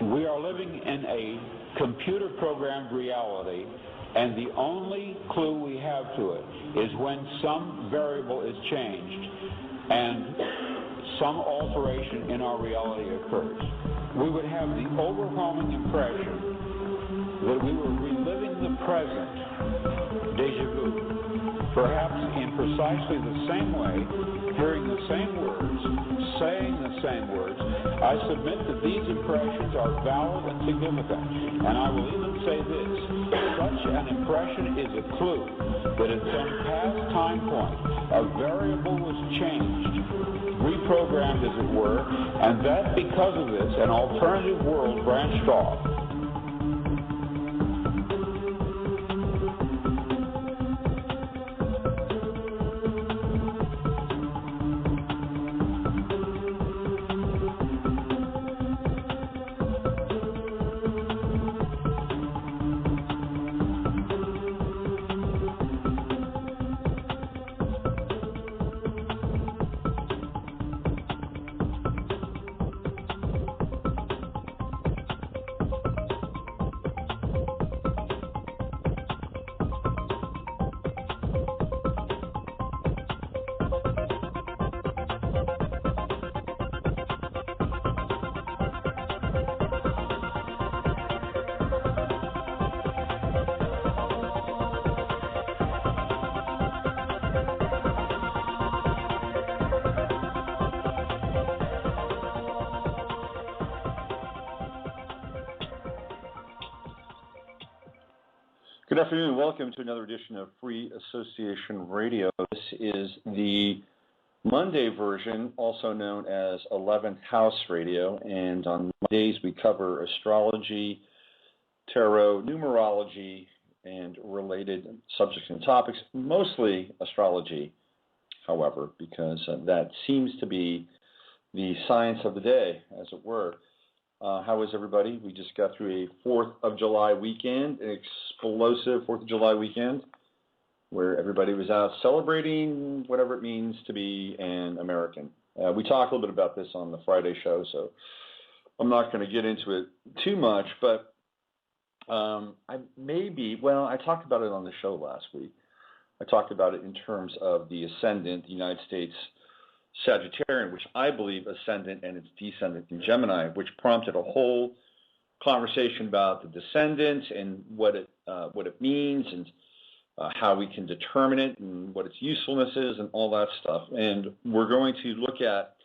We are living in a computer-programmed reality, and the only clue we have to it is when some variable is changed and some alteration in our reality occurs. We would have the overwhelming impression that we were reliving the present, déjà vu, perhaps in precisely the same way, hearing the same words, saying the same words. I submit that these impressions are valid and significant, and I will even say this: such an impression is a clue that at some past time point a variable was changed, reprogrammed as it were, and that because of this an alternative world branched off. Good afternoon. Welcome to another edition of Free Association Radio. This is the Monday version, also known as 11th House Radio. And on Mondays, we cover astrology, tarot, numerology, and related subjects and topics, mostly astrology, however, because that seems to be the science of the day, as it were. How is everybody? We just got through a 4th of July weekend, an explosive 4th of July weekend, where everybody was out celebrating whatever it means to be an American. We talked a little bit about this on the Friday show, so I'm not going to get into it too much, but I talked about it on the show last week. I talked about it in terms of the ascendant, the United States Sagittarian, which I believe ascendant and its descendant in Gemini, which prompted a whole conversation about the descendant and what it means and how we can determine it and what its usefulness is and all that stuff. And we're going to look at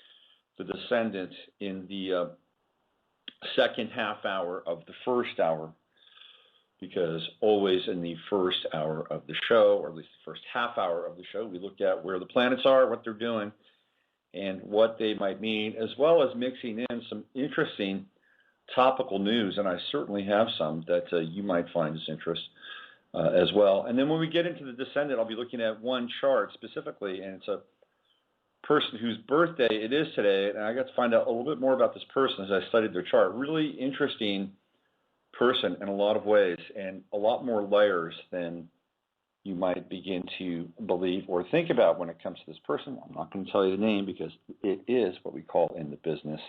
the descendant in the second half hour of the first hour, because always in the first hour of the show, or at least the first half hour of the show, we look at where the planets are, what they're doing, and what they might mean, as well as mixing in some interesting topical news, and I certainly have some that you might find of interest as well. And then when we get into the descendant, I'll be looking at one chart specifically, and it's a person whose birthday it is today, and I got to find out a little bit more about this person as I studied their chart. Really interesting person in a lot of ways, and a lot more layers than you might begin to believe or think about when it comes to this person. I'm not going to tell you the name because it is what we call in the business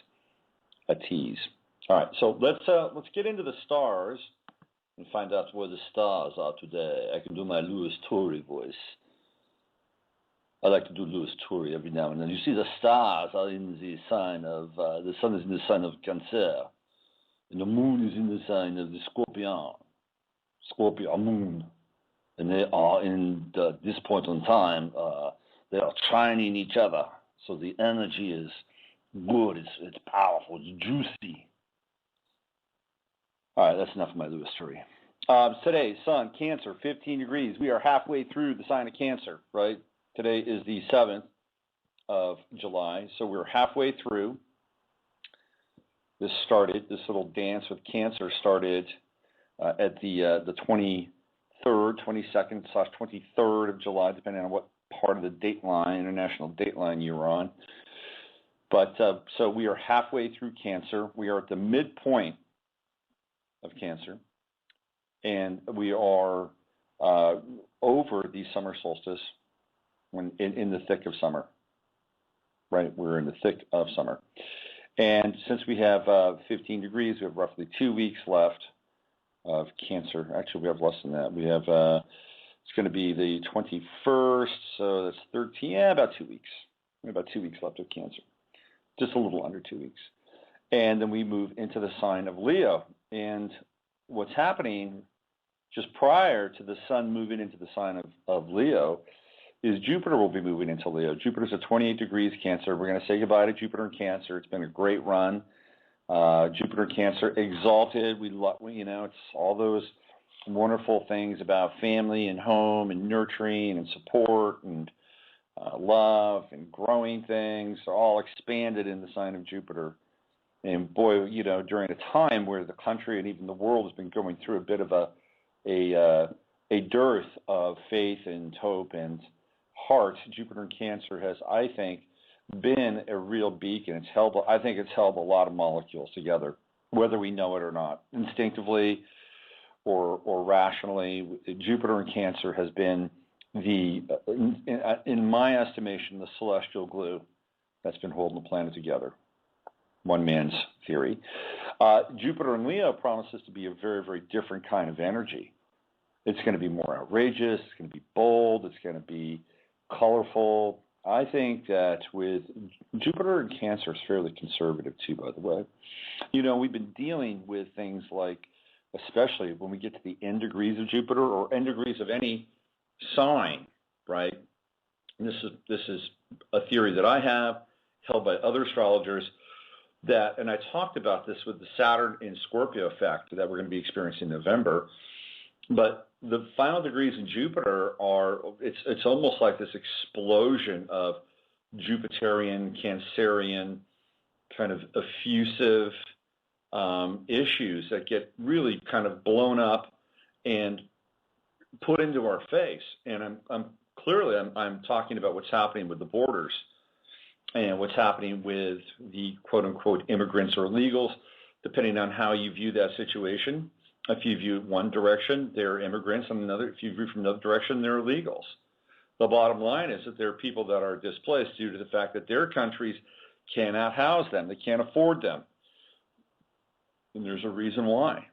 a tease. All right, so let's get into the stars and find out where the stars are today. I can do my Louis Torrey voice. I like to do Louis Torrey every now and then. You see, the stars are in the sign of, the sun is in the sign of Cancer, and the moon is in the sign of the Scorpio moon. And they are in this point in time, they are trining each other. So the energy is good, it's powerful, it's juicy. All right, that's enough of my Louis Torrey. Today, Sun, Cancer, 15 degrees. We are halfway through the sign of Cancer, right? Today is the 7th of July, so we're halfway through. This little dance with Cancer started at the 22nd/23rd of July, depending on what part of the international date line you're on. But so we are halfway through Cancer. We are at the midpoint of Cancer, and we are over the summer solstice, when in the thick of summer. Right, we're in the thick of summer. And since we have 15 degrees, we have roughly 2 weeks left of Cancer. Actually, we have less than that. We have, it's going to be the 21st, so that's 13, about 2 weeks. We have about 2 weeks left of Cancer, just a little under 2 weeks. And then we move into the sign of Leo. And what's happening just prior to the sun moving into the sign of Leo is Jupiter will be moving into Leo. Jupiter's at 28 degrees Cancer. We're going to say goodbye to Jupiter in Cancer. It's been a great run. Jupiter Cancer, exalted. It's all those wonderful things about family and home and nurturing and support and love and growing things are all expanded in the sign of Jupiter. And boy, during a time where the country and even the world has been going through a bit of a dearth of faith and hope and heart, Jupiter in Cancer has, I think, been a real beacon. I think it's held a lot of molecules together, whether we know it or not, instinctively or rationally. Jupiter in Cancer has been in my estimation, the celestial glue that's been holding the planet together. One man's theory. Jupiter in Leo promises to be a very, very different kind of energy. It's going to be more outrageous. It's going to be bold. It's going to be colorful. I think that with Jupiter in Cancer is fairly conservative too, by the way. We've been dealing with things like, especially when we get to the end degrees of Jupiter or end degrees of any sign, right? And this is a theory that I have, held by other astrologers, and I talked about this with the Saturn in Scorpio effect that we're going to be experiencing in November. But the final degrees in Jupiter it's almost like this explosion of Jupiterian, Cancerian, kind of effusive issues that get really kind of blown up and put into our face. And I'm talking about what's happening with the borders and what's happening with the quote-unquote immigrants or illegals, depending on how you view that situation. If you view it one direction, they're immigrants, and if you view from another direction, they're illegals. The bottom line is that there are people that are displaced due to the fact that their countries cannot house them. They can't afford them. And there's a reason why.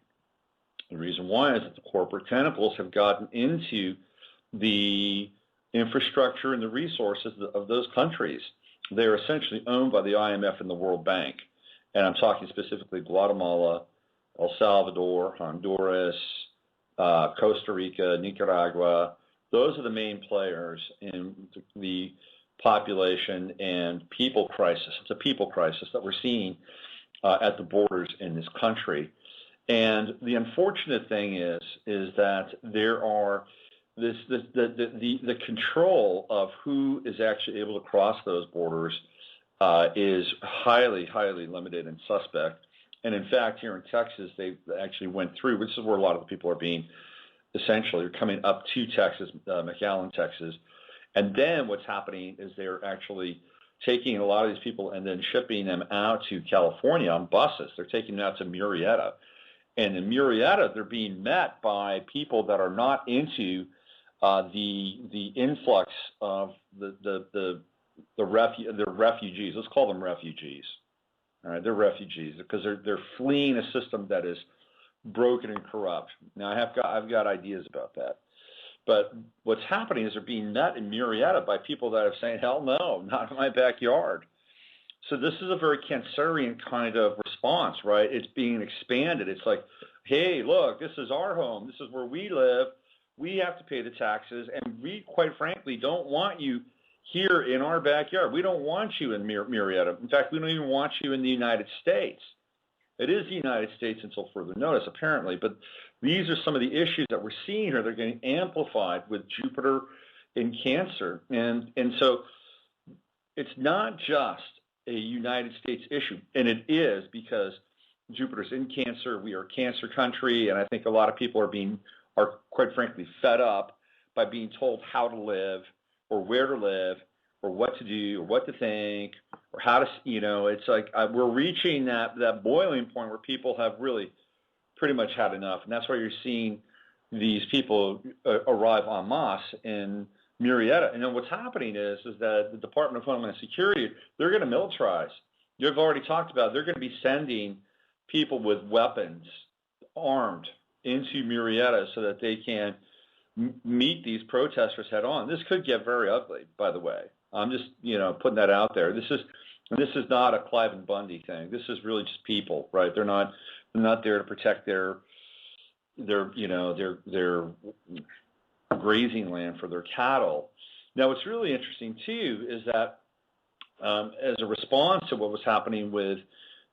The reason why is that the corporate tentacles have gotten into the infrastructure and the resources of those countries. They're essentially owned by the IMF and the World Bank. And I'm talking specifically Guatemala, El Salvador, Honduras, Costa Rica, Nicaragua. Those are the main players in the population and people crisis. It's a people crisis that we're seeing at the borders in this country. And the unfortunate thing is that there are the control of who is actually able to cross those borders is highly, highly limited and suspect. And in fact, here in Texas, they actually went through, which is where a lot of the people are being essentially coming up to Texas, McAllen, Texas. And then what's happening is they're actually taking a lot of these people and then shipping them out to California on buses. They're taking them out to Murrieta. And in Murrieta, they're being met by people that are not into the influx of the refugees. Let's call them refugees. All right, they're refugees because they're fleeing a system that is broken and corrupt. Now I've got ideas about that, but what's happening is they're being met in Murrieta by people that are saying, "Hell no, not in my backyard." So this is a very Cancerian kind of response, right? It's being expanded. It's like, hey, look, this is our home. This is where we live. We have to pay the taxes, and we, quite frankly, don't want you here in our backyard. We don't want you in Murrieta. In fact, we don't even want you in the United States. It is the United States until further notice, apparently, but these are some of the issues that we're seeing here. They're getting amplified with Jupiter in Cancer. And so it's not just a United States issue, and it is because Jupiter's in Cancer. We are a Cancer country, and I think a lot of people are quite frankly fed up by being told how to live or where to live or what to do or what to think or how to, it's like we're reaching that boiling point where people have really pretty much had enough. And that's why you're seeing these people arrive en masse in Murrieta. And then what's happening is that the Department of Homeland Security, they're going to militarize you've already talked about, they're going to be sending people with weapons, armed, into Murrieta so that they can meet these protesters head on. This could get very ugly, by the way. I'm just, putting that out there. This is not a Clive and Bundy thing. This is really just people, right? They're not there to protect their grazing land for their cattle. Now, what's really interesting too is that as a response to what was happening with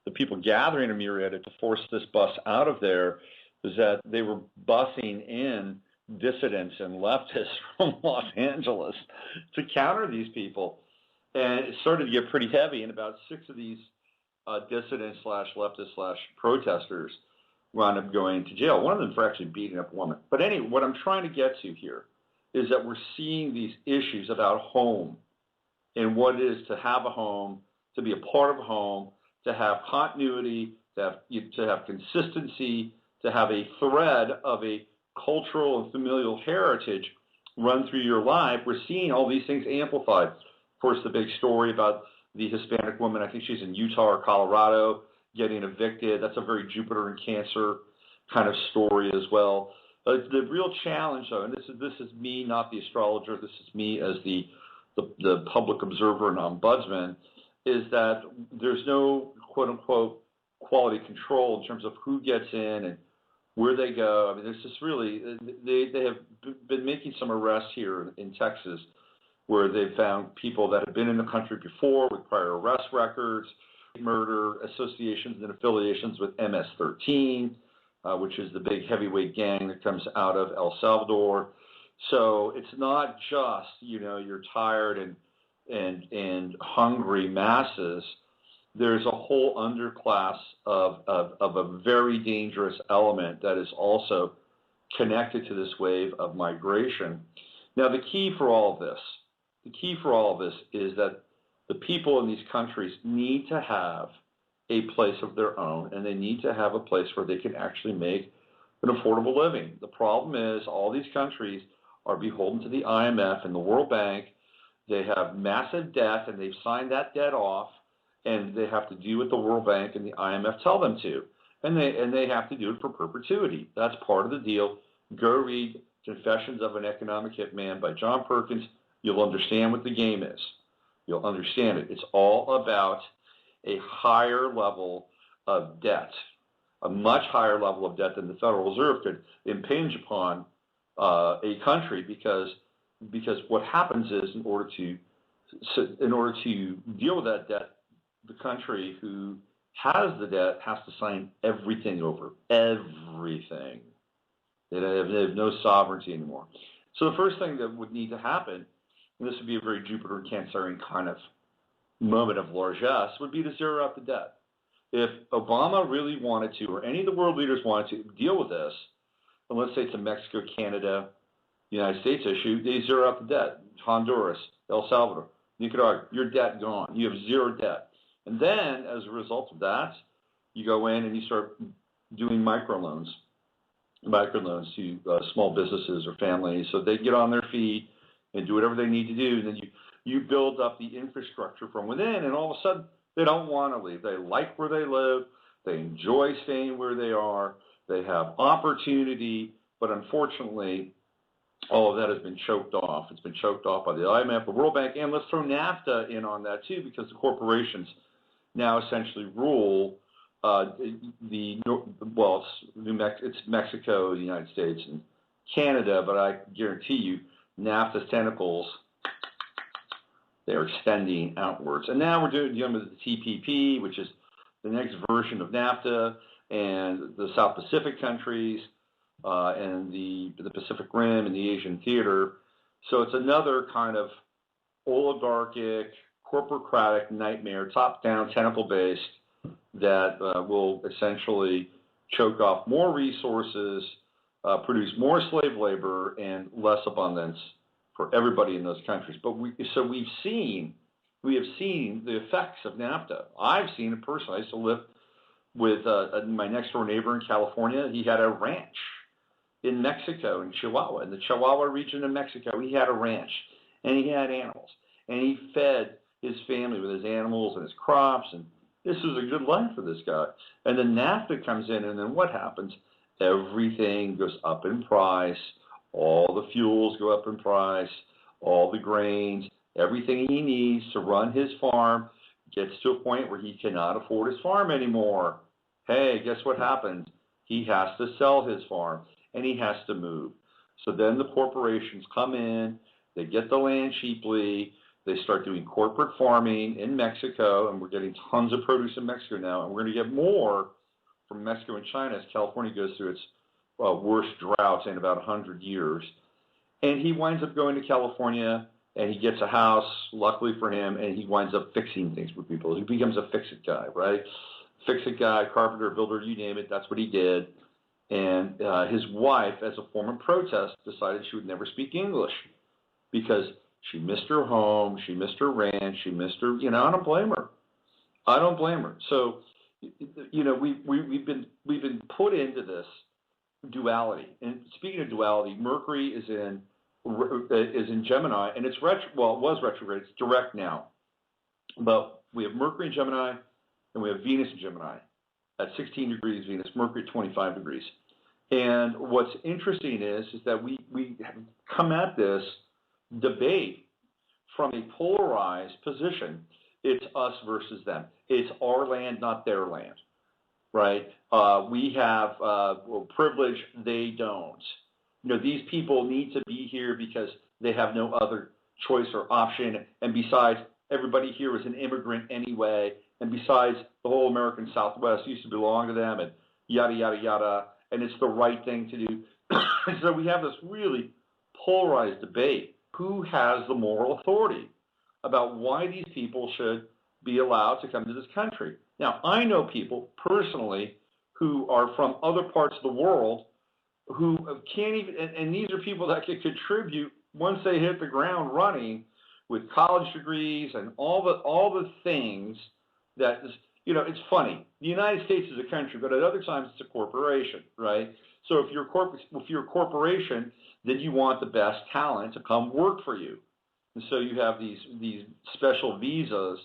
the people gathering in Murrieta to force this bus out of there, is that they were busing in dissidents and leftists from Los Angeles to counter these people. And it started to get pretty heavy, and about 6 of these dissidents / leftist / protesters wound up going to jail. One of them for actually beating up a woman. But anyway, what I'm trying to get to here is that we're seeing these issues about home and what it is to have a home, to be a part of a home, to have continuity, to have consistency, to have a thread of a cultural and familial heritage run through your life. We're seeing all these things amplified. Of course, the big story about the Hispanic woman, I think she's in Utah or Colorado, getting evicted. That's a very Jupiter and Cancer kind of story as well. But the real challenge, though, and this is me, not the astrologer, this is me as the public observer and ombudsman, is that there's no quote-unquote quality control in terms of who gets in and where they go. I mean, there's just really, they have been making some arrests here in Texas where they've found people that have been in the country before with prior arrest records, murder, associations and affiliations with MS-13, which is the big heavyweight gang that comes out of El Salvador. So it's not just, your tired and hungry masses. There's a whole underclass of a very dangerous element that is also connected to this wave of migration. Now, the key for all of this is that the people in these countries need to have a place of their own, and they need to have a place where they can actually make an affordable living. The problem is all these countries are beholden to the IMF and the World Bank. They have massive debt, and they've signed that debt off, and they have to do what the World Bank and the IMF tell them to, and they have to do it for perpetuity. That's part of the deal. Go read Confessions of an Economic Hitman by John Perkins. You'll understand what the game is. You'll understand it. It's all about a higher level of debt, a much higher level of debt than the Federal Reserve could impinge upon a country, because what happens is in order to deal with that debt, the country who has the debt has to sign everything over, everything. They have no sovereignty anymore. So the first thing that would need to happen, and this would be a very Jupiter and Cancerian kind of moment of largesse, would be to zero out the debt. If Obama really wanted to, or any of the world leaders wanted to deal with this, and let's say it's a Mexico, Canada, United States issue, they zero out the debt. Honduras, El Salvador, Nicaragua, your debt gone. You have zero debt. And then, as a result of that, you go in and you start doing microloans to small businesses or families so they get on their feet and do whatever they need to do. And then you build up the infrastructure from within, and all of a sudden, they don't want to leave. They like where they live. They enjoy staying where they are. They have opportunity, but unfortunately, all of that has been choked off. It's been choked off by the IMF, the World Bank, and let's throw NAFTA in on that too, because the corporations now essentially rule it's Mexico, the United States, and Canada, but I guarantee you NAFTA's tentacles, they're extending outwards. And now we're dealing with the TPP, which is the next version of NAFTA, and the South Pacific countries, and the Pacific Rim and the Asian theater. So it's another kind of oligarchic, corporatocratic nightmare, top-down, tentacle-based, that will essentially choke off more resources, produce more slave labor, and less abundance for everybody in those countries. But we have seen the effects of NAFTA. I've seen it personally. I used to live with my next-door neighbor in California. He had a ranch in Mexico, in Chihuahua, in the Chihuahua region of Mexico. He had a ranch, and he had animals, and he fed his family with his animals and his crops, and This is a good life for this guy. And then NAFTA comes in, and then what happens? Everything goes up in price. All the fuels go up in price. All the grains, everything he needs to run his farm gets to a point where he cannot afford his farm anymore. Hey, guess what happens? He has to sell his farm, and he has to move. So then the corporations come in, they get the land cheaply, they start doing corporate farming in Mexico, and we're getting tons of produce in Mexico now, and we're going to get more from Mexico and China as California goes through its worst droughts in about 100 years. And he winds up going to California, and he gets a house, luckily for him, and he winds up fixing things for people. He becomes a fix-it guy, right? Fix-it guy, carpenter, builder, you name it, that's what he did. And his wife, as a form of protest, decided she would never speak English because she missed her home, she missed her ranch, she missed her, I don't blame her. I don't blame her. So, we've been put into this duality. And speaking of duality, Mercury is in Gemini, and it's it was retrograde. It's direct now. But we have Mercury in Gemini, and we have Venus in Gemini at 16 degrees Venus, Mercury at 25 degrees. And what's interesting is that we have come at this debate from a polarized position. It's us versus them. It's our land, not their land, right? We have privilege, they don't. These people need to be here because they have no other choice or option. And besides, everybody here is an immigrant anyway. And besides, the whole American Southwest used to belong to them and yada, yada, yada. And it's the right thing to do. So we have this really polarized debate. Who has the moral authority about why these people should be allowed to come to this country? Now, I know people personally who are from other parts of the world who can't even, and these are people that can contribute once they hit the ground running with college degrees and all the things that is, it's funny. The United States is a country, but at other times it's a corporation, right? So if you're a corporation, then you want the best talent to come work for you. And so you have these special visas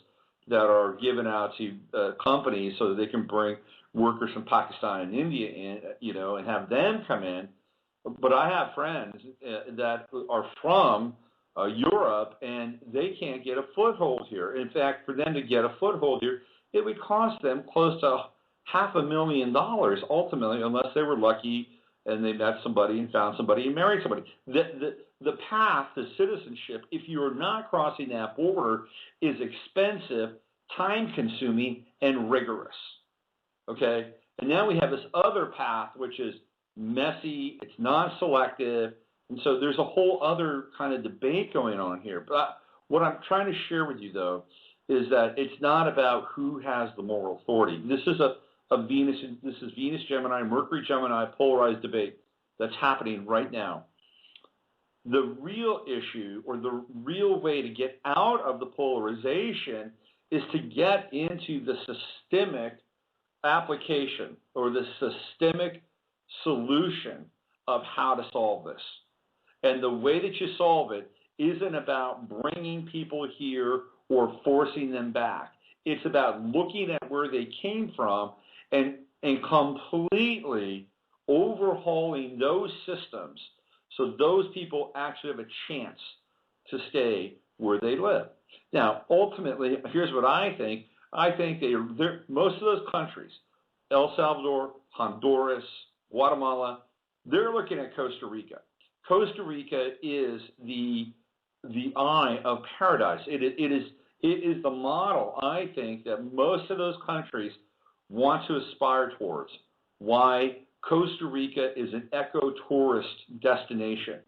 that are given out to companies so that they can bring workers from Pakistan and India in, and have them come in. But I have friends that are from Europe, and they can't get a foothold here. In fact, for them to get a foothold here, it would cost them close to $500,000 ultimately, unless they were lucky and they met somebody and found somebody and married somebody. The path to citizenship, if you are not crossing that border, is expensive, time-consuming, and rigorous. Okay? And now we have this other path, which is messy, it's non-selective, and so there's a whole other kind of debate going on here. But what I'm trying to share with you, though, is that it's not about who has the moral authority. This is Venus Gemini, Mercury Gemini polarized debate that's happening right now. The real issue, or the real way to get out of the polarization, is to get into the systemic application or the systemic solution of how to solve this. And the way that you solve it isn't about bringing people here or forcing them back. It's about looking at where they came from and completely overhauling those systems so those people actually have a chance to stay where they live. Now, ultimately, here's what I think. I think most of those countries, El Salvador, Honduras, Guatemala, they're looking at Costa Rica. Costa Rica is the eye of paradise. It is the model, I think, that most of those countries want to aspire towards. Why? Costa Rica is an eco-tourist destination.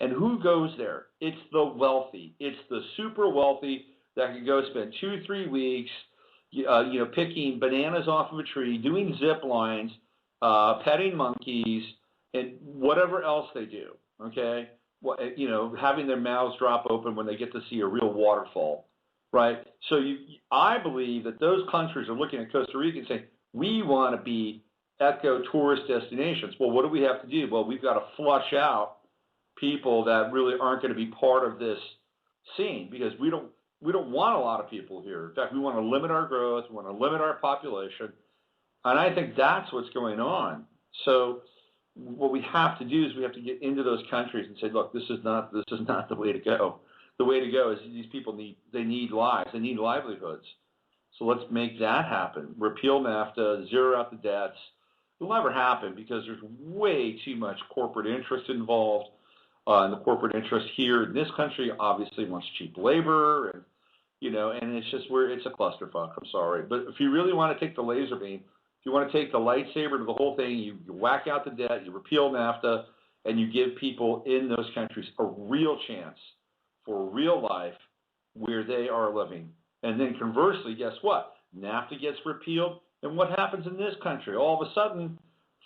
And who goes there? It's the wealthy. It's the super wealthy that can go spend 2-3 weeks, picking bananas off of a tree, doing zip lines, petting monkeys, and whatever else they do, okay? Having their mouths drop open when they get to see a real waterfall, right? So I believe that those countries are looking at Costa Rica and saying, we want to be eco-tourist destinations. Well, what do we have to do? Well, we've got to flush out people that really aren't going to be part of this scene because we don't, we don't want a lot of people here. In fact, we want to limit our growth. We want to limit our population. And I think that's what's going on. So what we have to do is we have to get into those countries and say, look, this is not the way to go. The way to go is these people need lives. They need livelihoods. So let's make that happen. Repeal NAFTA, zero out the debts. It'll never happen because there's way too much corporate interest involved. And the corporate interest here in this country obviously wants cheap labor, and and it's a clusterfuck. I'm sorry, but if you really want to take the laser beam, if you want to take the lightsaber to the whole thing, you whack out the debt, you repeal NAFTA, and you give people in those countries a real chance for real life where they are living. And then conversely, guess what? NAFTA gets repealed, and what happens in this country? All of a sudden,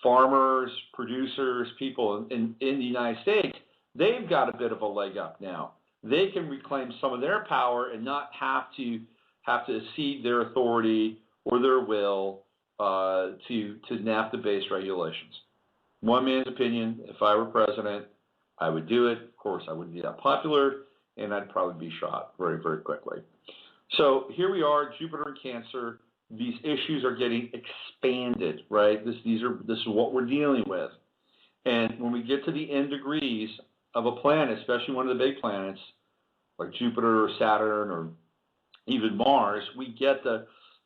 farmers, producers, people in the United States, they've got a bit of a leg up now. They can reclaim some of their power and not have to cede their authority or their will to NAFTA-based regulations. One man's opinion, if I were president, I would do it. Of course, I wouldn't be that popular, and I'd probably be shot very, very quickly. So here we are, Jupiter in Cancer. These issues are getting expanded, right? This is what we're dealing with. And when we get to the end degrees of a planet, especially one of the big planets, like Jupiter or Saturn or even Mars, we get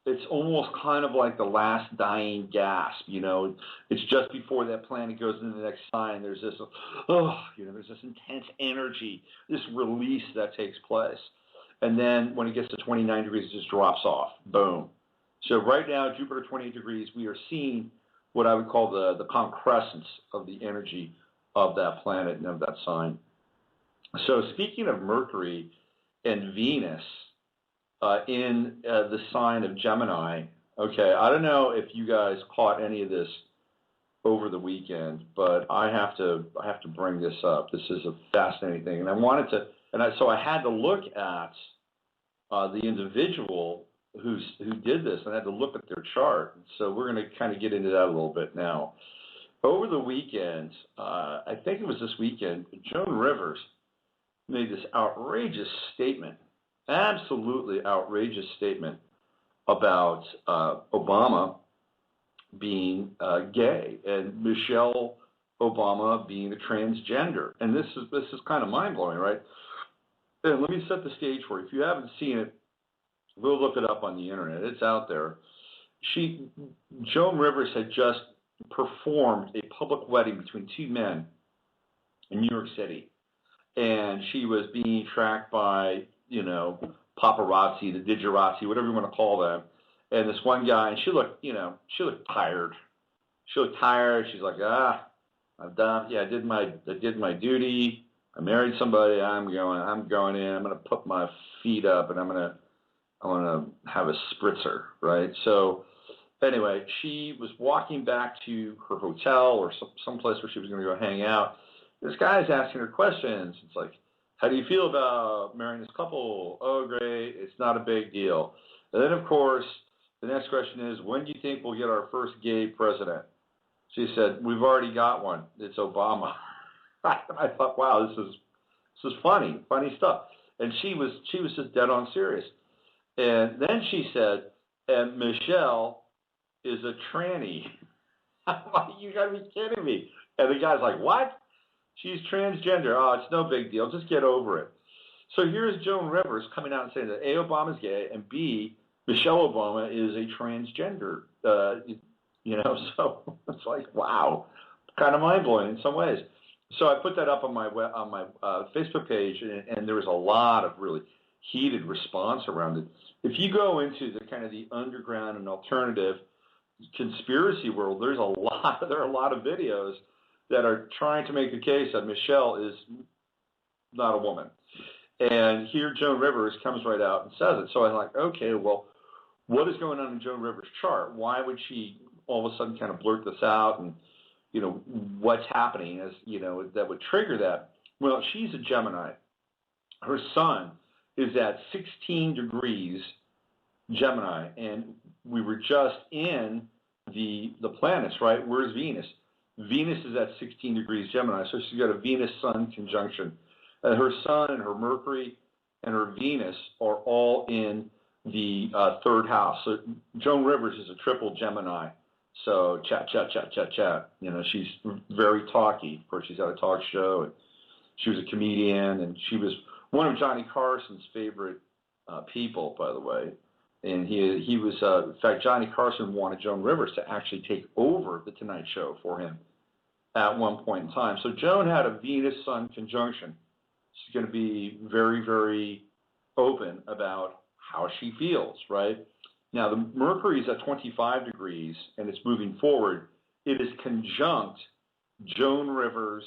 it's almost kind of like the last dying gasp, It's just before that planet goes into the next sign. There's this, there's this intense energy, this release that takes place. And then when it gets to 29 degrees, it just drops off. Boom. So right now, Jupiter 28 degrees, we are seeing what I would call the concrescence of the energy of that planet and of that sign. So speaking of Mercury and Venus in the sign of Gemini, okay, I don't know if you guys caught any of this over the weekend, but I have to bring this up. This is a fascinating thing, and so I had to look at the individual who did this, and I had to look at their chart. So we're going to kind of get into that a little bit now. Over the weekend, I think it was this weekend, Joan Rivers made this outrageous statement, absolutely outrageous statement about Obama being gay and Michelle Obama being a transgender. And this is kind of mind-blowing, right? And let me set the stage for you. If you haven't seen it, we'll look it up on the internet. It's out there. Joan Rivers had just performed a public wedding between two men in New York City. And she was being tracked by, paparazzi, the digerazzi, whatever you want to call them. And this one guy, and she looked tired. She looked tired. She's like, I'm done. Yeah, I did my duty. I married somebody. I'm going in. I'm going to put my feet up, and I want to have a spritzer, right? So anyway, she was walking back to her hotel or someplace where she was going to go hang out. This guy's asking her questions. It's like, how do you feel about marrying this couple? Oh, great. It's not a big deal. And then, of course, the next question is, when do you think we'll get our first gay president? She said, we've already got one. It's Obama. I thought, wow, this is funny stuff. And she was just dead on serious. And then she said, and Michelle is a tranny. I'm like, you gotta be kidding me. And the guy's like, what? She's transgender. Oh, it's no big deal. Just get over it. So here's Joan Rivers coming out and saying that A, Obama's gay, and B, Michelle Obama is a transgender. So it's like, wow, kind of mind-blowing in some ways. So I put that up on my Facebook page, and there was a lot of really heated response around it. If you go into the kind of the underground and alternative conspiracy world, there are a lot of videos that are trying to make the case that Michelle is not a woman. And here Joan Rivers comes right out and says it. So I'm like, okay, well, what is going on in Joan Rivers' chart? Why would she all of a sudden kind of blurt this out? And, what's happening that would trigger that? Well, she's a Gemini. Her sun is at 16 degrees Gemini. And we were just in the planets, right? Where's Venus? Venus is at 16 degrees Gemini. So she's got a Venus-Sun conjunction. Her Sun and her Mercury and her Venus are all in the third house. So Joan Rivers is a triple Gemini. So chat. She's very talky. Of course, she's had a talk show, and she was a comedian, and she was one of Johnny Carson's favorite people, by the way. And he was, in fact, Johnny Carson wanted Joan Rivers to actually take over the Tonight Show for him at one point in time. So Joan had a Venus-Sun conjunction. She's going to be very, very open about how she feels, right? Now, the Mercury is at 25 degrees, and it's moving forward. It is conjunct Joan Rivers'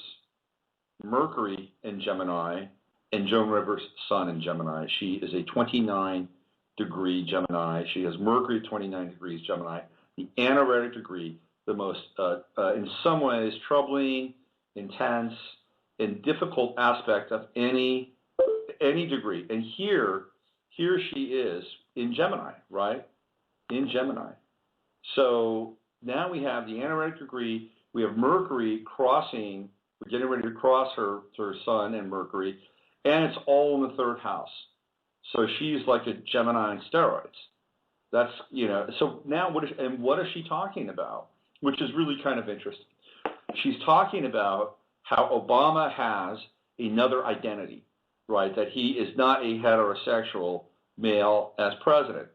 Mercury in Gemini and Joan Rivers' Sun in Gemini. She is a 29-degree Gemini. She has Mercury at 29 degrees Gemini. The anaretic degree, the most, in some ways, troubling, intense, and difficult aspect of any degree. And here she is in Gemini, right? In Gemini. So now we have the anaretic degree. We have Mercury crossing. We're getting ready to cross her Sun and Mercury, and it's all in the third house. So she's like a Gemini on steroids. That's, so now what is she talking about? Which is really kind of interesting. She's talking about how Obama has another identity, right? That he is not a heterosexual male as president.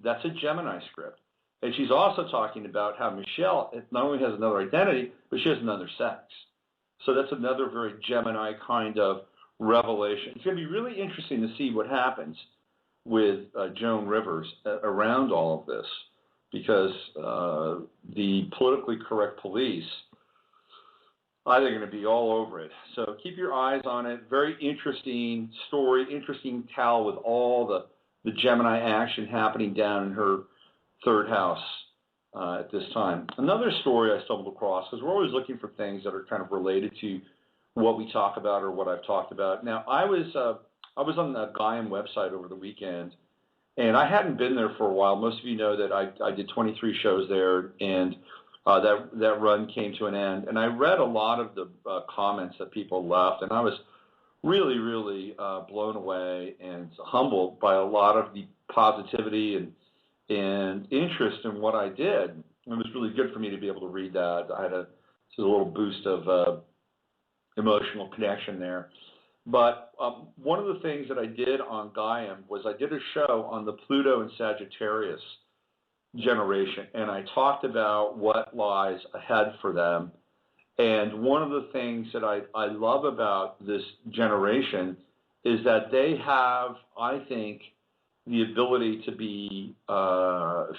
That's a Gemini script. And she's also talking about how Michelle not only has another identity, but she has another sex. So that's another very Gemini kind of revelation. It's going to be really interesting to see what happens with Joan Rivers around all of this, because the politically correct police, I think, are going to be all over it. So keep your eyes on it. Very interesting story, interesting tell with all the Gemini action happening down in her third house at this time. Another story I stumbled across, because we're always looking for things that are kind of related to what we talk about or what I've talked about. Now, I was on the Gaiam website over the weekend, and I hadn't been there for a while. Most of you know that I did 23 shows there, and that run came to an end. And I read a lot of the comments that people left, and I was really, really blown away and humbled by a lot of the positivity and interest in what I did. It was really good for me to be able to read that. I had a little boost of emotional connection there. But one of the things that I did on Gaiam was I did a show on the Pluto and Sagittarius generation, and I talked about what lies ahead for them. And one of the things that I love about this generation is that they have, I think, the ability to be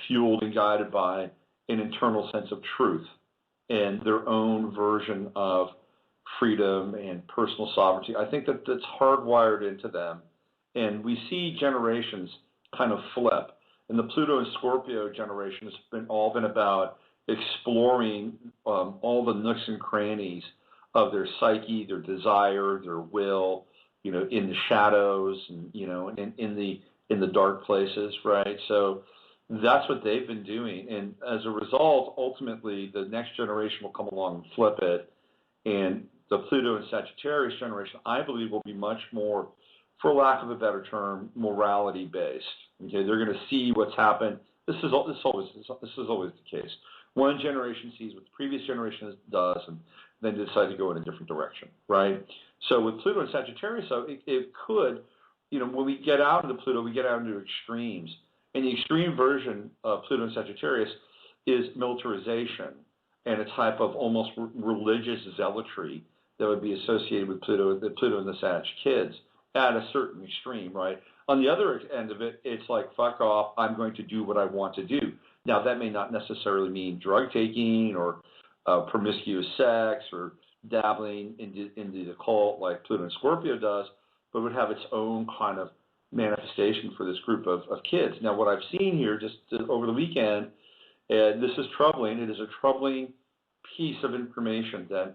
fueled and guided by an internal sense of truth and their own version of freedom and personal sovereignty. I think that that's hardwired into them. And we see generations kind of flip. And the Pluto and Scorpio generation has all been about exploring all the nooks and crannies of their psyche, their desire, their will, in the shadows, and in the dark places, right? So that's what they've been doing. And as a result, ultimately, the next generation will come along and flip it. And the Pluto and Sagittarius generation, I believe, will be much more, for lack of a better term, morality-based. Okay, they're going to see what's happened. This is always the case. One generation sees what the previous generation does, and then decide to go in a different direction, right? So with Pluto and Sagittarius, so it could, when we get out into Pluto, we get out into extremes. And the extreme version of Pluto and Sagittarius is militarization and a type of almost religious zealotry that would be associated with Pluto and the Sag kids at a certain extreme, right? On the other end of it, it's like, fuck off, I'm going to do what I want to do. Now, that may not necessarily mean drug taking or promiscuous sex or dabbling into the occult like Pluto and Scorpio does, but would have its own kind of manifestation for this group of kids. Now, what I've seen here just over the weekend, and this is troubling, it is a troubling piece of information that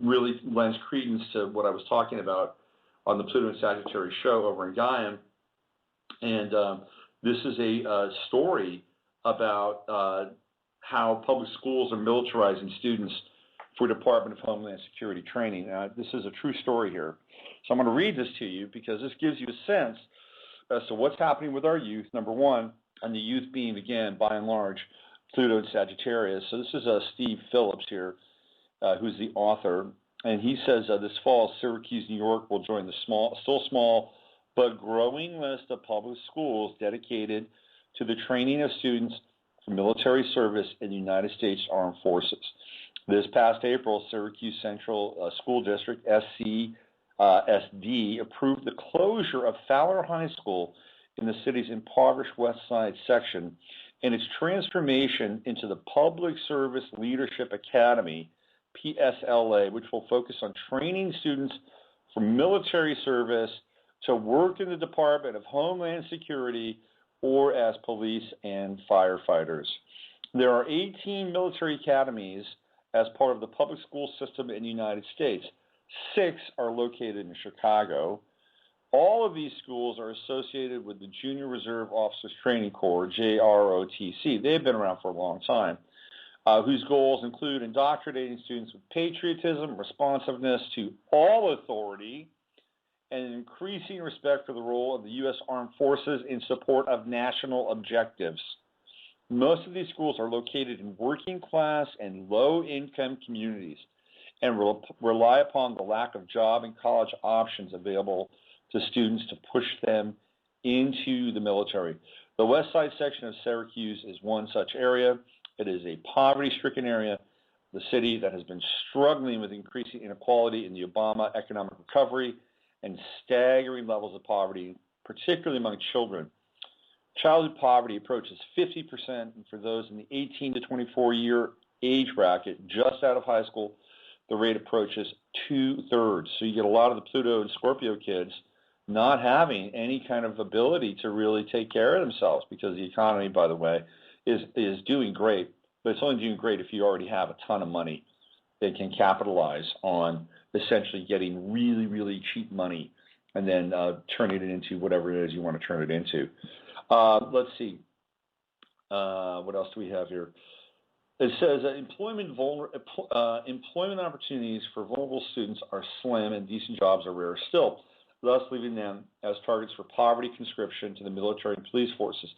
really lends credence to what I was talking about on the Pluto and Sagittarius show over in Gaiam. And this is a story about how public schools are militarizing students for Department of Homeland Security training. This is a true story here. So I'm going to read this to you because this gives you a sense as to what's happening with our youth, number one, and the youth being, again, by and large, Pluto and Sagittarius. So this is Steve Phillips here, who's the author, and he says this fall, Syracuse, New York will join the still small, but growing list of public schools dedicated to the training of students for military service in the United States Armed Forces. This past April, Syracuse Central School District, SCSD, approved the closure of Fowler High School in the city's impoverished West Side section and its transformation into the Public Service Leadership Academy, PSLA, which will focus on training students for military service to work in the Department of Homeland Security or as police and firefighters. There are 18 military academies as part of the public school system in the United States. 6 are located in Chicago. All of these schools are associated with the Junior Reserve Officers Training Corps, JROTC. They've been around for a long time, whose goals include indoctrinating students with patriotism, responsiveness to all authority, and an increasing respect for the role of the U.S. Armed Forces in support of national objectives. Most of these schools are located in working class and low-income communities and rely upon the lack of job and college options available to students to push them into the military. The West Side section of Syracuse is one such area. It is a poverty-stricken area, the city that has been struggling with increasing inequality in the Obama economic recovery and staggering levels of poverty, particularly among children. Childhood poverty approaches 50%, and for those in the 18 to 24-year age bracket, just out of high school, the rate approaches 2/3. So you get a lot of the Pluto and Scorpio kids not having any kind of ability to really take care of themselves because the economy, by the way, is doing great, but it's only doing great if you already have a ton of money. They can capitalize on essentially getting really, really cheap money and then turning it into whatever it is you want to turn it into. Let's see. What else do we have here? It says employment opportunities for vulnerable students are slim and decent jobs are rare still, thus leaving them as targets for poverty conscription to the military and police forces.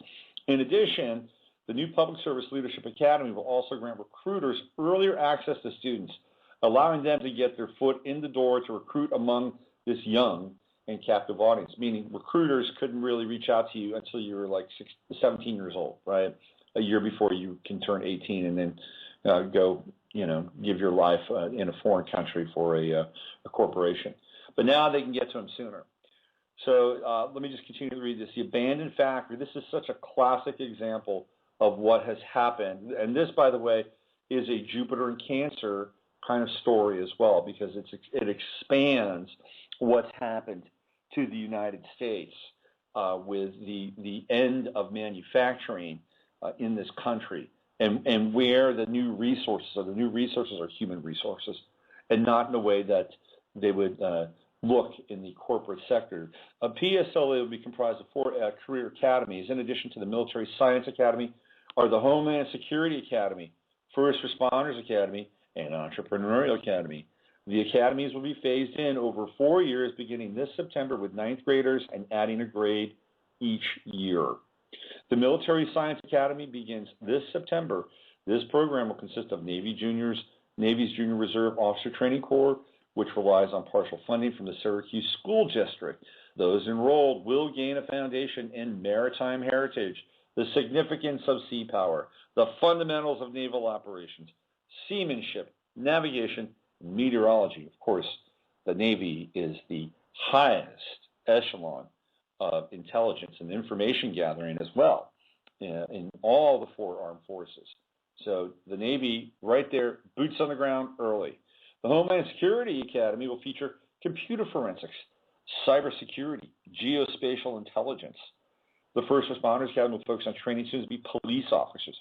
In addition, the new Public Service Leadership Academy will also grant recruiters earlier access to students, allowing them to get their foot in the door to recruit among this young and captive audience, meaning recruiters couldn't really reach out to you until you were like 17 years old, right? A year before you can turn 18 and then go, give your life in a foreign country for a corporation. But now they can get to them sooner. So let me just continue to read this. The abandoned factory, this is such a classic example of what has happened. And this, by the way, is a Jupiter and Cancer kind of story as well, because it expands what's happened to the United States with the end of manufacturing in this country, and where the new resources are. The new resources are human resources, and not in a way that they would look in the corporate sector. A PSLA will be comprised of 4 career academies. In addition to the Military Science Academy, are the Homeland Security Academy, First Responders Academy, and Entrepreneurial Academy. The academies will be phased in over 4 years, beginning this September with 9th graders and adding a grade each year. The Military Science Academy begins this September. This program will consist of Navy's Junior Reserve Officer Training Corps, which relies on partial funding from the Syracuse School District. Those enrolled will gain a foundation in maritime heritage, the significance of sea power, the fundamentals of naval operations, seamanship, navigation, meteorology. Of course, the Navy is the highest echelon of intelligence and information gathering as well in all the 4 armed forces. So the Navy, right there, boots on the ground early. The Homeland Security Academy will feature computer forensics, cybersecurity, geospatial intelligence. The First Responders Academy will focus on training students to be police officers,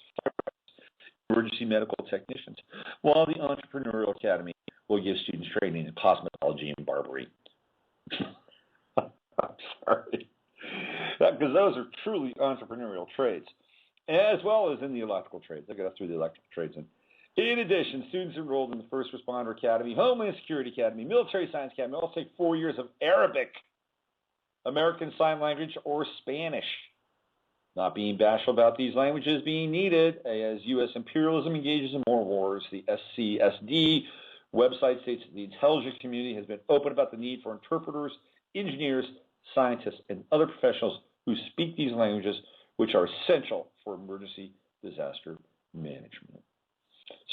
emergency medical technicians, while the Entrepreneurial Academy will give students training in cosmetology and barbering. I'm sorry. Because those are truly entrepreneurial trades, as well as in the electrical trades. I got through the electrical trades In addition, students enrolled in the First Responder Academy, Homeland Security Academy, Military Science Academy also take 4 years of Arabic, American Sign Language, or Spanish. Not being bashful about these languages being needed as U.S. imperialism engages in more wars, the SCSD website states that the intelligence community has been open about the need for interpreters, engineers, scientists, and other professionals who speak these languages, which are essential for emergency disaster management.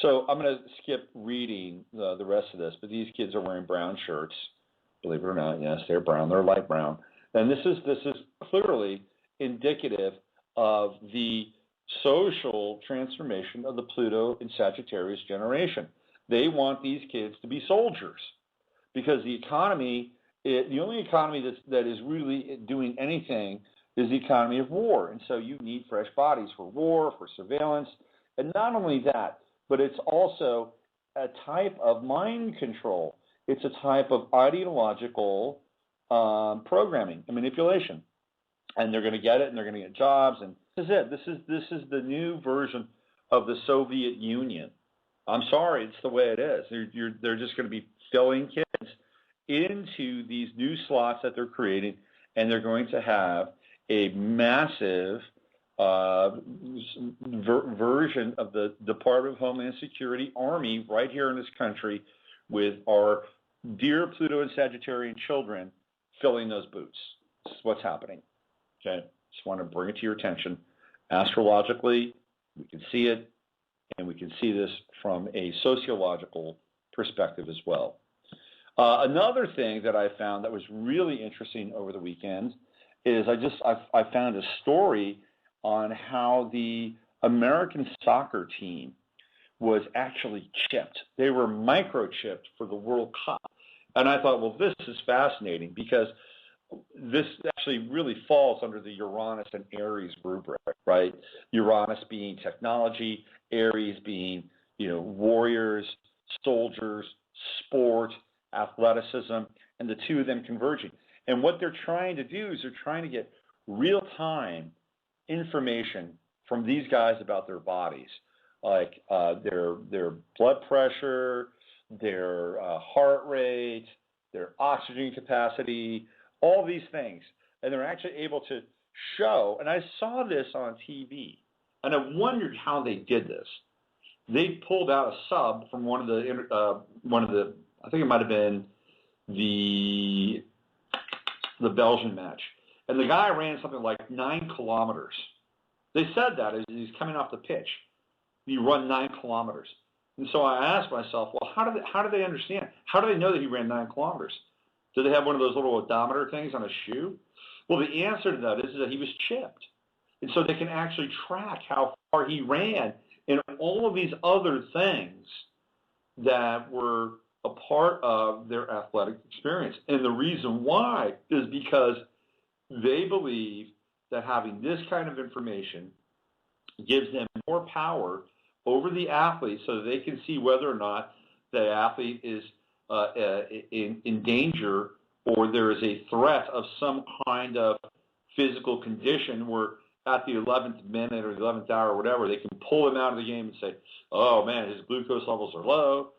So I'm going to skip reading the rest of this, but these kids are wearing brown shirts. Believe it or not, yes, they're brown. They're light brown. And this is clearly indicative of the social transformation of the Pluto and Sagittarius generation. They want these kids to be soldiers because the economy, the only economy that is really doing anything is the economy of war. And so you need fresh bodies for war, for surveillance. And not only that, but it's also a type of mind control. It's a type of ideological programming and manipulation. And they're going to get it, and they're going to get jobs. And this is it. This is the new version of the Soviet Union. I'm sorry, it's the way it is. They're just going to be filling kids into these new slots that they're creating, and they're going to have a massive version of the Department of Homeland Security Army right here in this country with our dear Pluto and Sagittarian children filling those boots. This is what's happening. Okay, just want to bring it to your attention. Astrologically, we can see it, and we can see this from a sociological perspective as well. Another thing that I found that was really interesting over the weekend is I found a story on how the American soccer team was actually chipped. They were microchipped for the World Cup. And I thought, well, this is fascinating because this actually really falls under the Uranus and Aries rubric, right? Uranus being technology, Aries being, warriors, soldiers, sport, athleticism, and the two of them converging. And what they're trying to do is they're trying to get real-time information from these guys about their bodies, like their blood pressure, their heart rate, their oxygen capacity, all these things. And they're actually able to show, and I saw this on TV, and I wondered how they did this. They pulled out a sub from one of the I think it might have been the Belgian match. And the guy ran something like 9 kilometers. They said that as he's coming off the pitch. You run 9 kilometers. And so I asked myself, well, how do they understand? How do they know that he ran 9 kilometers? Do they have one of those little odometer things on a shoe? Well, the answer to that is that he was chipped. And so they can actually track how far he ran and all of these other things that were a part of their athletic experience. And the reason why is because they believe that having this kind of information gives them more power over the athlete so that they can see whether or not the athlete is in danger or there is a threat of some kind of physical condition where at the 11th minute or the 11th hour or whatever, they can pull him out of the game and say, oh, man, his glucose levels are low,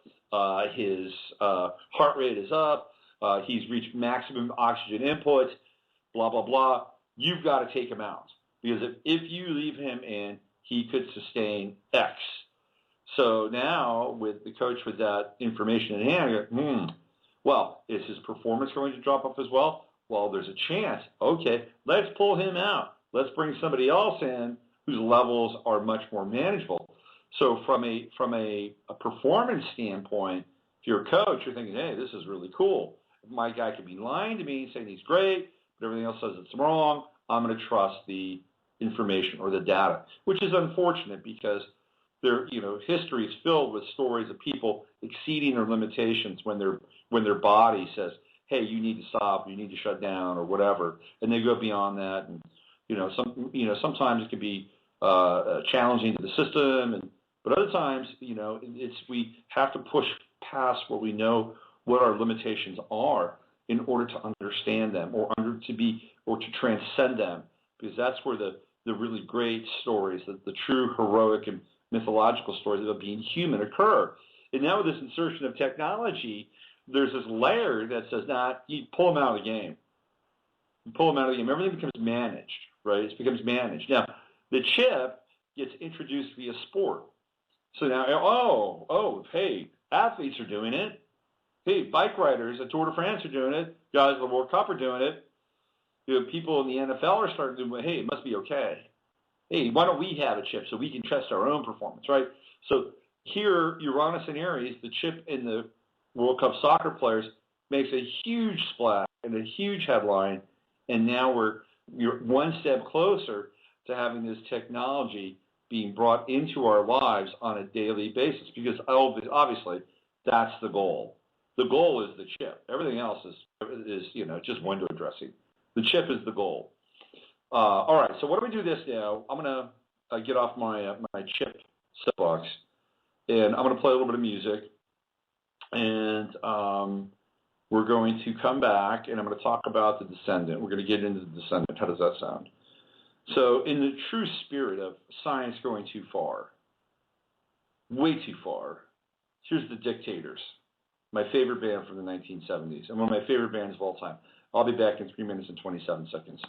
his heart rate is up, he's reached maximum oxygen input, blah, blah, blah. You've got to take him out because if you leave him in, he could sustain X. So now with the coach with that information in hand, I go, well, is his performance going to drop off as well? Well, there's a chance. Okay, let's pull him out. Let's bring somebody else in whose levels are much more manageable. So from a performance standpoint, if you're a coach, you're thinking, hey, this is really cool. My guy could be lying to me, saying he's great, but everything else says it's wrong. I'm going to trust the information or the data, which is unfortunate because history is filled with stories of people exceeding their limitations when their body says, hey, you need to stop, you need to shut down or whatever, and they go beyond that. And sometimes it can be challenging to the system, but other times, we have to push past what we know what our limitations are in order to understand them or to transcend them, because that's where the really great stories, the true heroic and mythological stories about being human occur. And now with this insertion of technology, there's this layer that says, you pull them out of the game. You pull them out of the game. Everything becomes managed, right? It becomes managed. Now, the chip gets introduced via sport. So now, hey, athletes are doing it. Hey, bike riders at Tour de France are doing it. Guys at the World Cup are doing it. People in the NFL are starting to do, hey, it must be okay. Hey, why don't we have a chip so we can test our own performance, right? So here, Uranus and Aries, the chip in the World Cup soccer players, makes a huge splash and a huge headline, and now you're one step closer to having this technology being brought into our lives on a daily basis, because obviously that's the goal. The goal is the chip. Everything else is just window dressing. The chip is the goal. All right, so what do we do this now? I'm going to get off my chip soapbox, and I'm going to play a little bit of music, and we're going to come back, and I'm going to talk about the Descendant. We're going to get into the Descendant. How does that sound? So in the true spirit of science going too far, way too far, here's the Dictators, my favorite band from the 1970s, and one of my favorite bands of all time. I'll be back in 3 minutes and 27 seconds.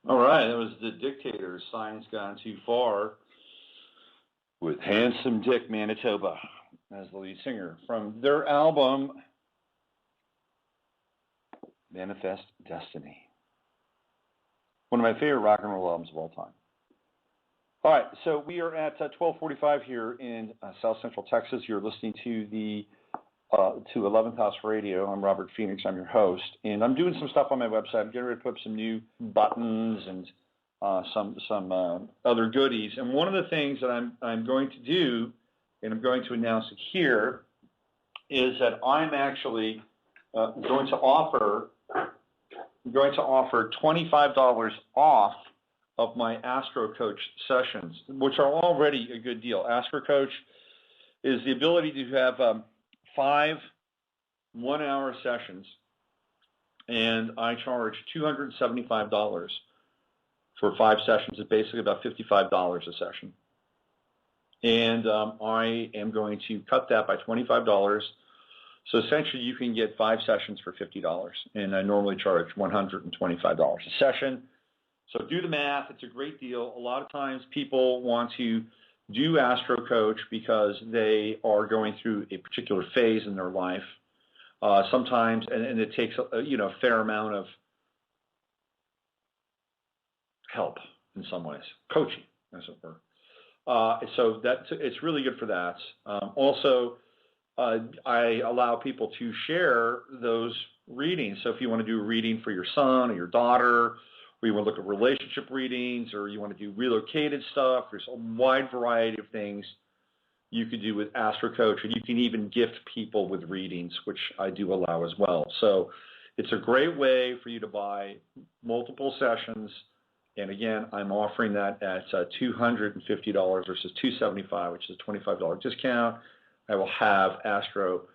All right, that was the Dictators, Science Gone Too Far. with Handsome Dick Manitoba as the lead singer from their album Manifest Destiny. One of my favorite rock and roll albums of all time. All right, so we are at 12:45 here in South Central Texas. You're listening to the 11th House Radio. I'm Robert Phoenix. I'm your host, and I'm doing some stuff on my website. I'm getting ready to put up some new buttons and some other goodies. And one of the things that I'm going to do, and I'm going to announce it here, is that I'm actually going to offer $25 off of my Astro Coach sessions, which are already a good deal. Astro Coach is the ability to have 5 one-hour sessions, and I charge $275 for 5 sessions. It's basically about $55 a session. And I am going to cut that by $25. So essentially you can get 5 sessions for $50, and I normally charge $125 a session. So do the math. It's a great deal. A lot of times people want to do Astro Coach because they are going through a particular phase in their life. Sometimes, and it takes a fair amount of help in some ways, coaching, as it were. So it's really good for that. Also, I allow people to share those readings. So if you want to do a reading for your son or your daughter, or you want to look at relationship readings, or you want to do relocated stuff, there's a wide variety of things you could do with Astro Coach, and you can even gift people with readings, which I do allow as well. So it's a great way for you to buy multiple sessions. And again, I'm offering that at $250 versus $275, which is a $25 discount. I will have Astro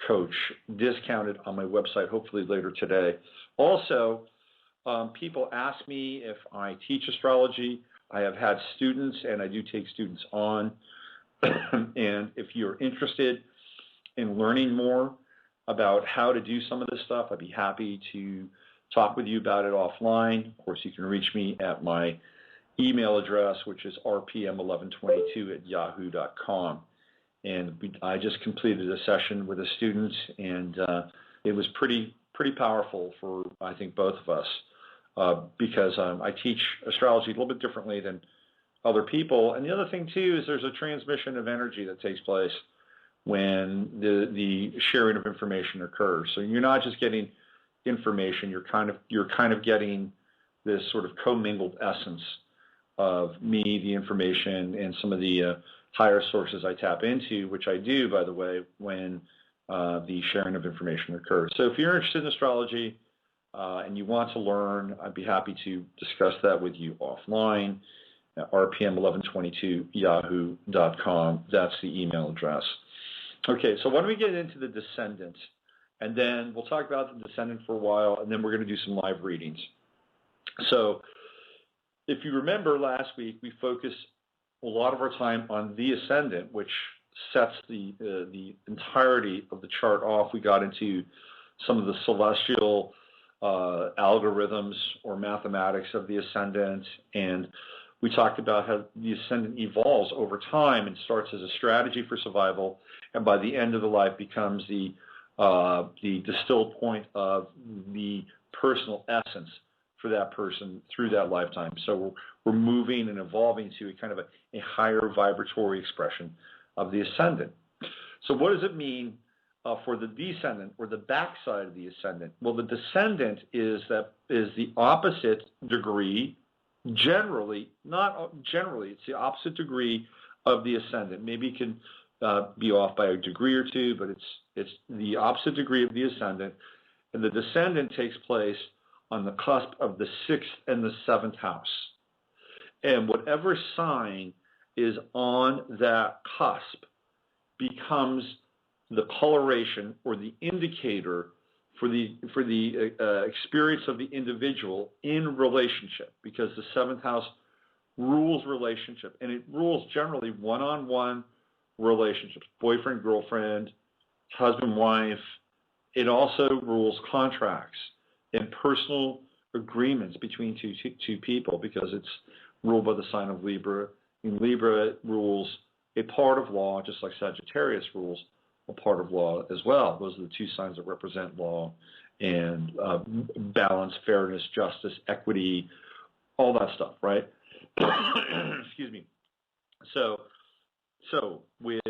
Coach discounted on my website hopefully later today. Also, people ask me if I teach astrology. I have had students, and I do take students on. And if you're interested in learning more about how to do some of this stuff, I'd be happy to talk with you about it offline. Of course, you can reach me at my email address, which is rpm1122@yahoo.com. And I just completed a session with a student, and it was pretty powerful for, I think, both of us. Because I teach astrology a little bit differently than other people. And the other thing, too, is there's a transmission of energy that takes place when the sharing of information occurs. So you're not just getting information, you're kind of getting this sort of commingled essence of me, the information, and some of the higher sources I tap into, which I do, by the way, when the sharing of information occurs. So if you're interested in astrology, and you want to learn, I'd be happy to discuss that with you offline at rpm1122yahoo.com. That's the email address. Okay, so why don't we get into the Descendant, and then we'll talk about the Descendant for a while, and then we're going to do some live readings. So if you remember last week, we focused a lot of our time on the Ascendant, which sets the entirety of the chart off. We got into some of the celestial algorithms or mathematics of the Ascendant, and we talked about how the Ascendant evolves over time and starts as a strategy for survival, and by the end of the life becomes the distilled point of the personal essence for that person through that lifetime. So we're moving and evolving to a kind of a higher vibratory expression of the Ascendant. So what does it mean for the Descendant, or the backside of the Ascendant? Well, the Descendant is the opposite degree, generally, not generally, it's the opposite degree of the Ascendant. Maybe it can be off by a degree or two, but it's the opposite degree of the Ascendant. And the Descendant takes place on the cusp of the 6th and the 7th house. And whatever sign is on that cusp becomes the coloration or the indicator for the experience of the individual in relationship, because the 7th house rules relationship, and it rules generally one-on-one relationships, boyfriend, girlfriend, husband, wife. It also rules contracts and personal agreements between two people, because it's ruled by the sign of Libra. In Libra, it rules a part of law, just like Sagittarius rules a part of law as well. Those are the two signs that represent law and balance, fairness, justice, equity, all that stuff, right? Excuse me. So with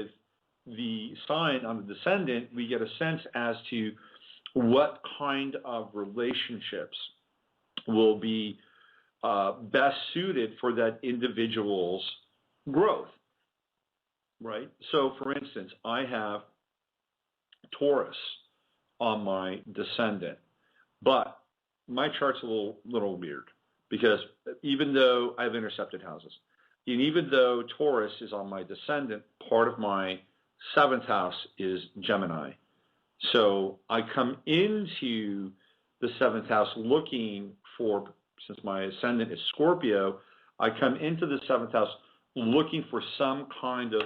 the sign on the Descendant, we get a sense as to what kind of relationships will be best suited for that individual's growth, right? So, for instance, I have Taurus on my Descendant, but my chart's a little weird because even though I have intercepted houses, and even though Taurus is on my Descendant, part of my 7th house is Gemini. So I come into the 7th house looking for, since my Ascendant is Scorpio, I come into the 7th house looking for some kind of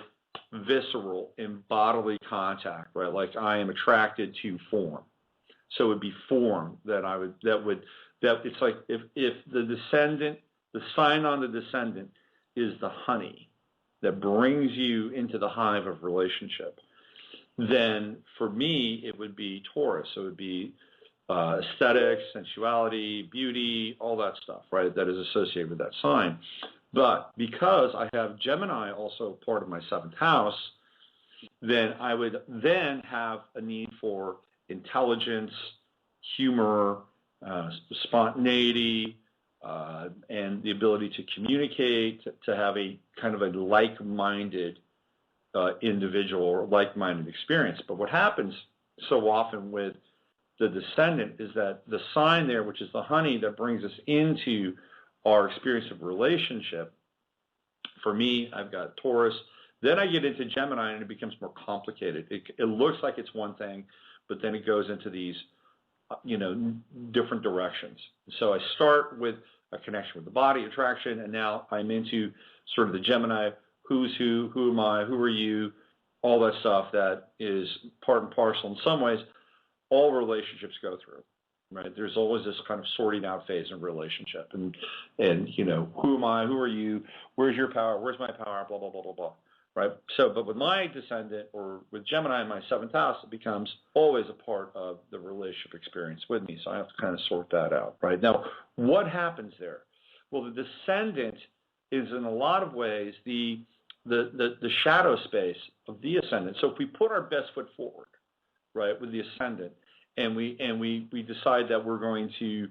visceral and bodily contact, right? Like I am attracted to form. So it would be form that it's like if the Descendant, the sign on the Descendant is the honey that brings you into the hive of relationship, then for me, it would be Taurus. So it would be aesthetics, sensuality, beauty, all that stuff, right, that is associated with that sign. But because I have Gemini also part of my 7th house, then I would then have a need for intelligence, humor, spontaneity, and the ability to communicate, to have a kind of a like-minded individual or like-minded experience. But what happens so often with the Descendant is that the sign there, which is the honey that brings us into our experience of relationship, for me, I've got Taurus. Then I get into Gemini, and it becomes more complicated. It looks like it's one thing, but then it goes into these, different directions. So I start with a connection with the body, attraction, and now I'm into sort of the Gemini, who's who am I, who are you, all that stuff that is part and parcel in some ways. All relationships go through, right? There's always this kind of sorting out phase in relationship, and who am I, who are you, where's your power, where's my power, blah, blah, blah, blah, blah, right? So, but with my Descendant or with Gemini in my 7th house, it becomes always a part of the relationship experience with me, so I have to kind of sort that out, right? Now, what happens there? Well, the Descendant is in a lot of ways the shadow space of the Ascendant. So if we put our best foot forward, right, with the Ascendant, and we decide that we're going to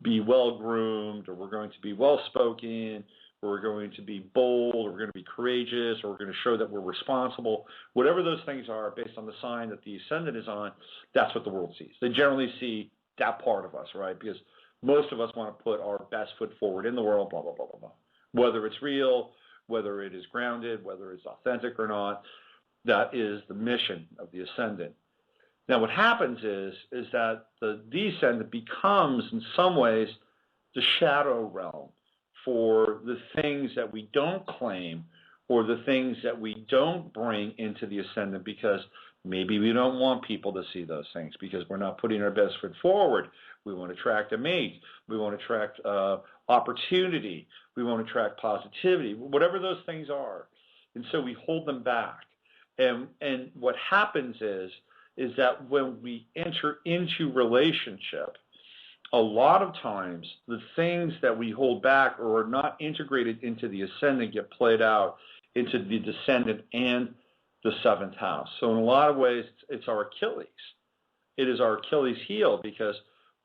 be well-groomed, or we're going to be well-spoken, or we're going to be bold, or we're going to be courageous, or we're going to show that we're responsible, whatever those things are based on the sign that the Ascendant is on, that's what the world sees. They generally see that part of us, right, because most of us want to put our best foot forward in the world, blah, blah, blah, blah, blah. Whether it's real, whether it is grounded, whether it's authentic or not, that is the mission of the Ascendant. Now, what happens is that the Descendant becomes, in some ways, the shadow realm for the things that we don't claim or the things that we don't bring into the Ascendant because maybe we don't want people to see those things because we're not putting our best foot forward. We want to attract a mate. We want to attract opportunity. We want to attract positivity, whatever those things are. And so we hold them back. And what happens is that when we enter into relationship, a lot of times the things that we hold back or are not integrated into the Ascendant get played out into the Descendant and the 7th house. So in a lot of ways, it's our Achilles. It is our Achilles heel because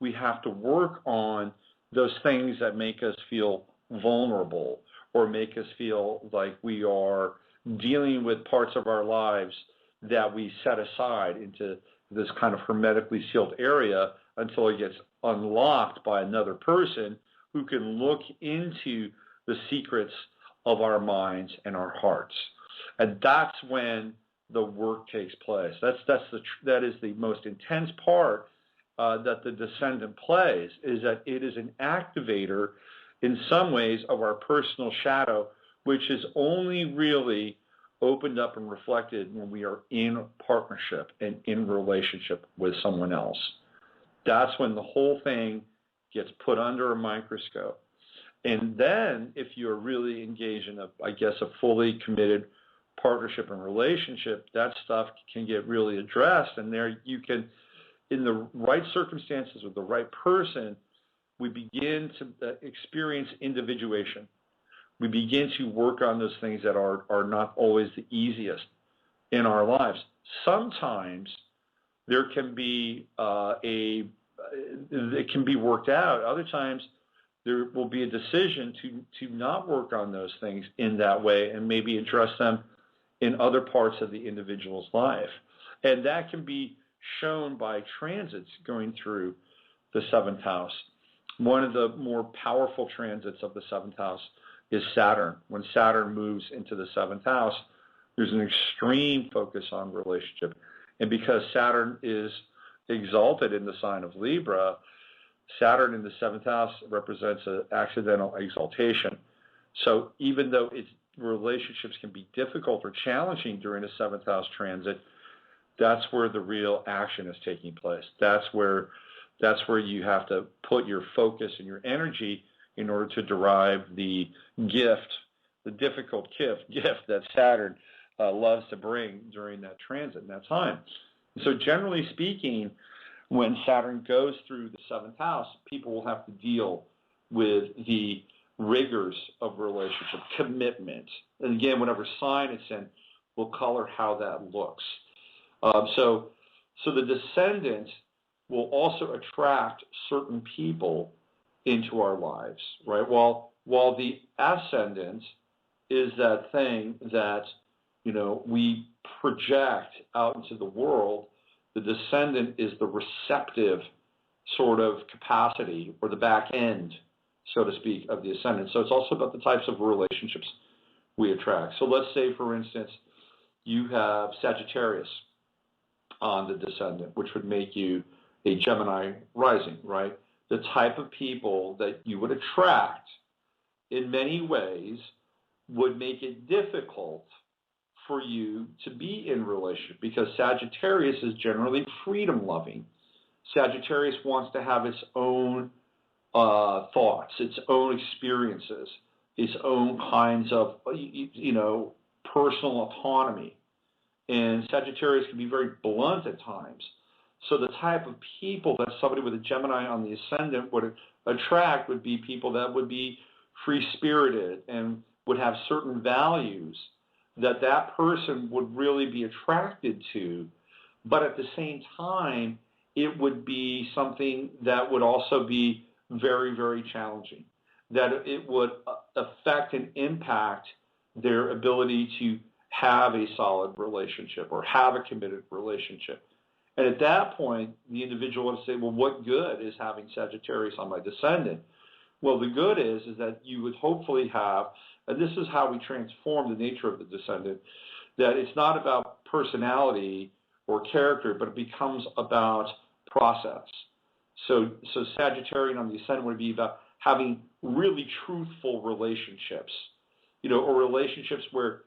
we have to work on those things that make us feel vulnerable or make us feel like we are dealing with parts of our lives that we set aside into this kind of hermetically sealed area until it gets unlocked by another person who can look into the secrets of our minds and our hearts. And that's when the work takes place. That is the most intense part that the Descendant plays, is that it is an activator in some ways of our personal shadow, which is only really opened up and reflected when we are in partnership and in relationship with someone else. That's when the whole thing gets put under a microscope. And then if you're really engaged in a fully committed partnership and relationship, that stuff can get really addressed. And there you can, in the right circumstances with the right person, we begin to experience individuation. We begin to work on those things that are not always the easiest in our lives. Sometimes there can be it can be worked out. Other times there will be a decision to not work on those things in that way and maybe address them in other parts of the individual's life. And that can be shown by transits going through the seventh house. One of the more powerful transits of the seventh house is Saturn. When Saturn moves into the seventh house, there's an extreme focus on relationship. And because Saturn is exalted in the sign of Libra, Saturn in the seventh house represents an accidental exaltation. So even though relationships can be difficult or challenging during a seventh house transit, that's where the real action is taking place. That's where you have to put your focus and your energy in order to derive the gift, the difficult gift that Saturn loves to bring during that transit and that time. So generally speaking, when Saturn goes through the seventh house, people will have to deal with the rigors of relationship, commitment. And again, whatever sign it's in will color how that looks. So the descendant will also attract certain people into our lives, right? While the ascendant is that thing that, we project out into the world, the descendant is the receptive sort of capacity or the back end, so to speak, of the ascendant. So it's also about the types of relationships we attract. So let's say, for instance, you have Sagittarius on the descendant, which would make you a Gemini rising, right? The type of people that you would attract in many ways would make it difficult for you to be in relationship because Sagittarius is generally freedom-loving. Sagittarius wants to have its own thoughts, its own experiences, its own kinds of, personal autonomy. And Sagittarius can be very blunt at times. So the type of people that somebody with a Gemini on the ascendant would attract would be people that would be free-spirited and would have certain values that person would really be attracted to. But at the same time, it would be something that would also be very, very challenging, that it would affect and impact their ability to have a solid relationship or have a committed relationship. And at that point, the individual would say, well, what good is having Sagittarius on my descendant? Well, the good is that you would hopefully have, and this is how we transform the nature of the descendant, that it's not about personality or character, but it becomes about process. So Sagittarian on the ascendant would be about having really truthful relationships, or relationships where,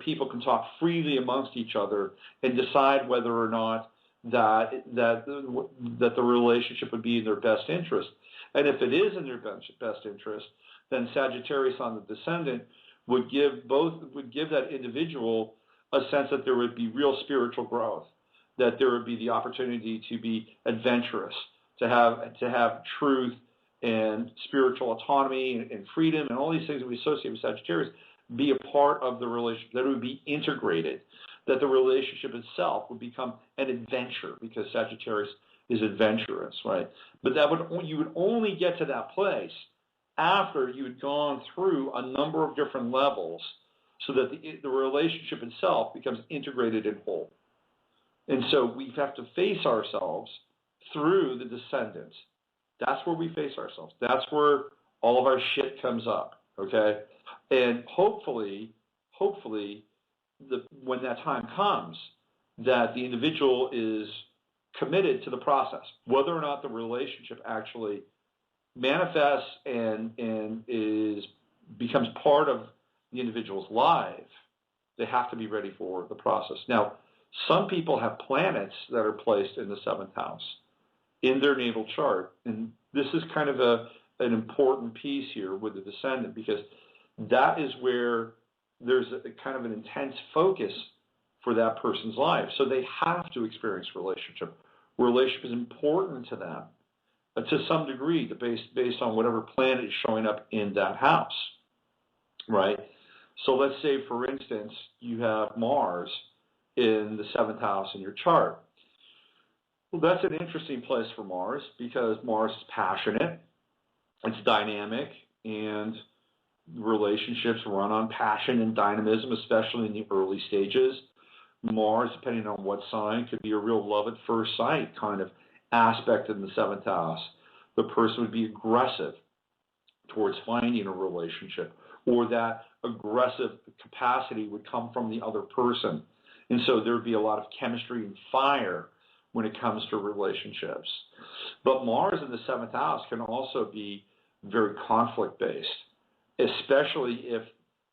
people can talk freely amongst each other and decide whether or not that the relationship would be in their best interest. And if it is in their best interest, then Sagittarius on the descendant would give that individual a sense that there would be real spiritual growth, that there would be the opportunity to be adventurous, to have truth and spiritual autonomy and freedom and all these things that we associate with Sagittarius be a part of the relationship, that it would be integrated, that the relationship itself would become an adventure because Sagittarius is adventurous, right? But you would only get to that place after you had gone through a number of different levels so that the relationship itself becomes integrated and whole. And so we have to face ourselves through the descendant. That's where we face ourselves. That's where all of our shit comes up, okay? And hopefully, when that time comes, that the individual is committed to the process, whether or not the relationship actually manifests and becomes part of the individual's life. They have to be ready for the process. Now, some people have planets that are placed in the seventh house in their natal chart, and this is kind of an important piece here with the descendant because that is where there's a kind of an intense focus for that person's life. So they have to experience relationship. Relationship is important to them to some degree, based on whatever planet is showing up in that house, right? So let's say, for instance, you have Mars in the 7th house in your chart. Well, that's an interesting place for Mars because Mars is passionate, it's dynamic, and relationships run on passion and dynamism, especially in the early stages. Mars, depending on what sign, could be a real love at first sight kind of aspect in the 7th house. The person would be aggressive towards finding a relationship, or that aggressive capacity would come from the other person. And so there would be a lot of chemistry and fire when it comes to relationships. But Mars in the 7th house can also be very conflict-based, especially if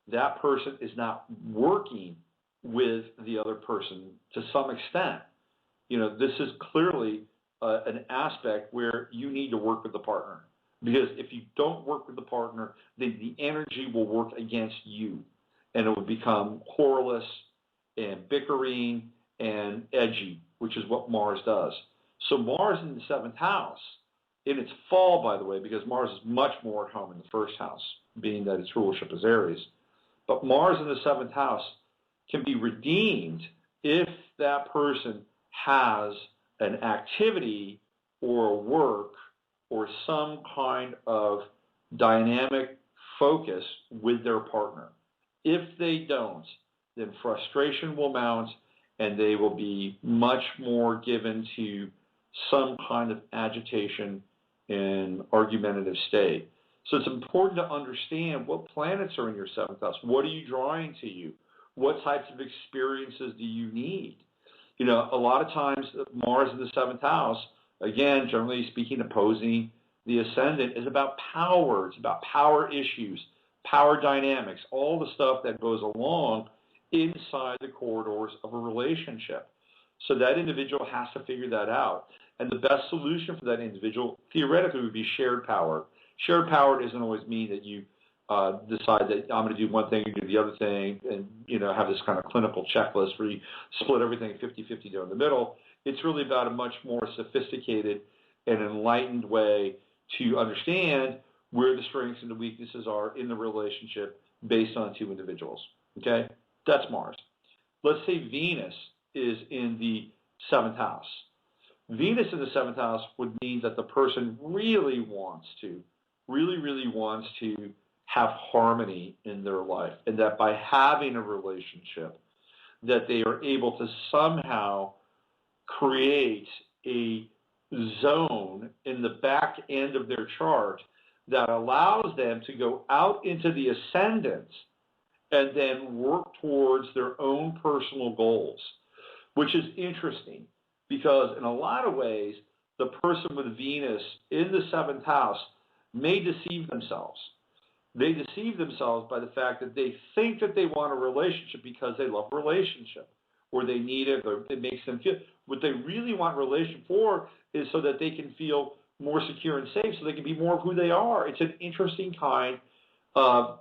that person is not working with the other person to some extent. This is clearly an aspect where you need to work with the partner. Because if you don't work with the partner, then the energy will work against you. And it will become querulous and bickering and edgy, which is what Mars does. So Mars in the 7th house, in its fall, by the way, because Mars is much more at home in the 1st house, being that its rulership is Aries. But Mars in the 7th house can be redeemed if that person has an activity or a work or some kind of dynamic focus with their partner. If they don't, then frustration will mount and they will be much more given to some kind of agitation and argumentative state. So it's important to understand what planets are in your 7th house. What are you drawing to you? What types of experiences do you need? A lot of times Mars in the 7th house, again, generally speaking, opposing the ascendant, is about power. It's about power issues, power dynamics, all the stuff that goes along inside the corridors of a relationship. So that individual has to figure that out. And the best solution for that individual, theoretically, would be shared power. Shared power doesn't always mean that you decide that I'm going to do one thing and do the other thing and, have this kind of clinical checklist where you split everything 50-50 down the middle. It's really about a much more sophisticated and enlightened way to understand where the strengths and the weaknesses are in the relationship based on two individuals. Okay? That's Mars. Let's say Venus is in the 7th house. Venus in the 7th house would mean that the person really wants to have harmony in their life, and that by having a relationship, that they are able to somehow create a zone in the back end of their chart that allows them to go out into the ascendant and then work towards their own personal goals, which is interesting because in a lot of ways, the person with Venus in the 7th house may deceive themselves. They deceive themselves by the fact that they think that they want a relationship because they love a relationship, or they need it, or it makes them feel. What they really want a relationship for is so that they can feel more secure and safe, so they can be more of who they are. It's an interesting kind of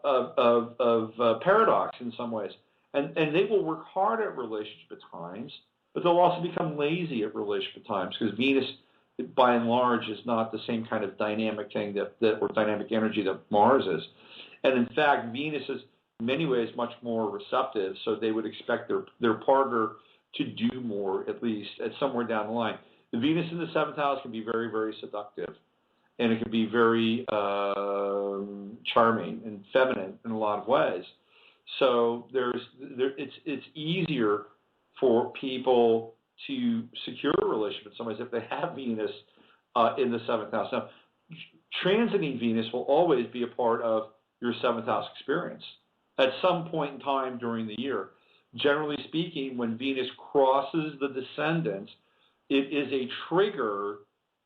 paradox in some ways. And they will work hard at relationship at times, but they'll also become lazy at relationship at times because Venus, by and large, is not the same kind of dynamic thing or dynamic energy that Mars is. And in fact, Venus is in many ways much more receptive, so they would expect their partner to do more, at least, at somewhere down the line. The Venus in the 7th house can be very, very seductive, and it can be very charming and feminine in a lot of ways. So it's easier for people to secure a relationship in some ways if they have Venus in the 7th house. Now, transiting Venus will always be a part of your 7th house experience at some point in time during the year. Generally speaking, when Venus crosses the Descendant, it is a trigger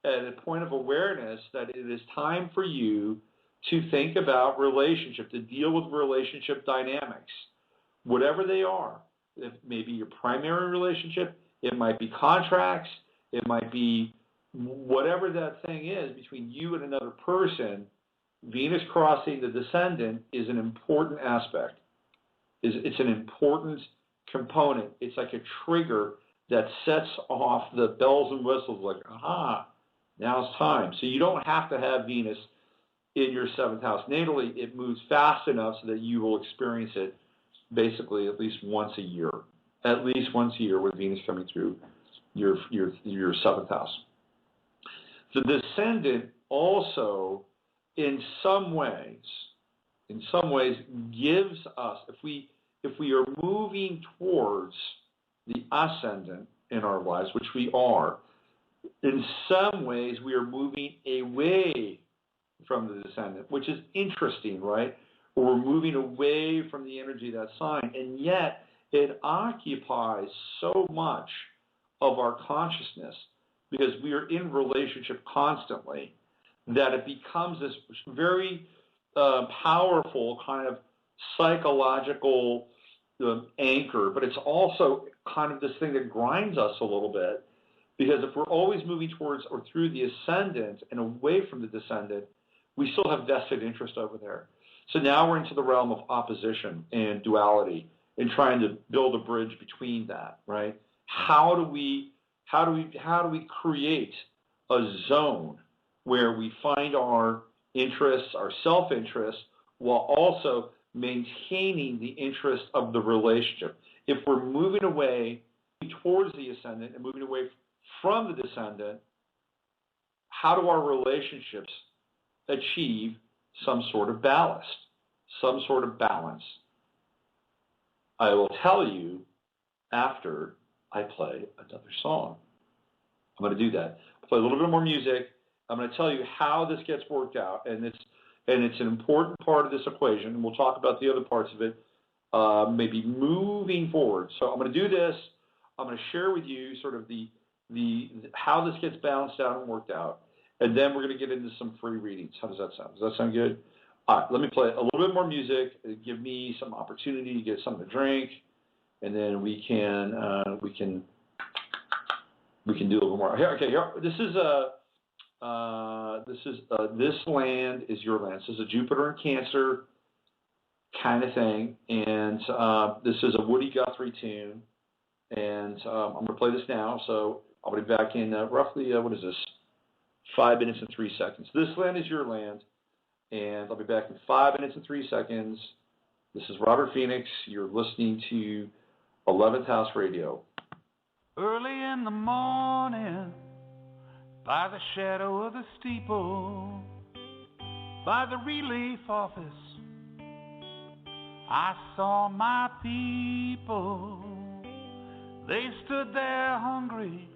at a point of awareness that it is time for you to think about relationship, to deal with relationship dynamics, whatever they are. It may be your primary relationship, it might be contracts, it might be whatever that thing is between you and another person. Venus crossing the Descendant is an important aspect. it's an important component. It's like a trigger that sets off the bells and whistles, like, aha, now it's time. So you don't have to have Venus in your 7th house. Natally, it moves fast enough so that you will experience it basically at least once a year. At least once a year with Venus coming through your 7th house. The Descendant also, in some ways, gives us, if we are moving towards the ascendant in our lives, which we are, in some ways we are moving away from the Descendant, which is interesting, right? We're moving away from the energy of that sign, and yet it occupies so much of our consciousness because we are in relationship constantly that it becomes this very powerful kind of psychological anchor, but it's also kind of this thing that grinds us a little bit, because if we're always moving towards or through the ascendant and away from the descendant, we still have vested interest over there. So now we're into the realm of opposition and duality and trying to build a bridge between that, right? How do we create a zone where we find our interests, our self-interest, while also maintaining the interest of the relationship? If we're moving away towards the ascendant and moving away from the descendant, how do our relationships achieve some sort of ballast, some sort of balance? I will tell you after I play another song. I'm going to do that. I'll play a little bit more music. I'm going to tell you how this gets worked out, and it's an important part of this equation, and we'll talk about the other parts of it maybe moving forward. So I'm going to do this. I'm going to share with you sort of the how this gets balanced out and worked out, and then we're going to get into some free readings. How does that sound? Does that sound good? All right, let me play a little bit more music. Give me some opportunity to get something to drink, and then we can do a little more. Here, okay, here. This land is your land. This is a Jupiter and Cancer kind of thing, and this is a Woody Guthrie tune, and I'm going to play this now. So I'll be back in roughly 5 minutes and 3 seconds. This land is your land, and I'll be back in 5 minutes and 3 seconds. This is Robert Phoenix. You're listening to 11th House Radio. Early in the morning, by the shadow of the steeple, by the relief office, I saw my people. They stood there hungry.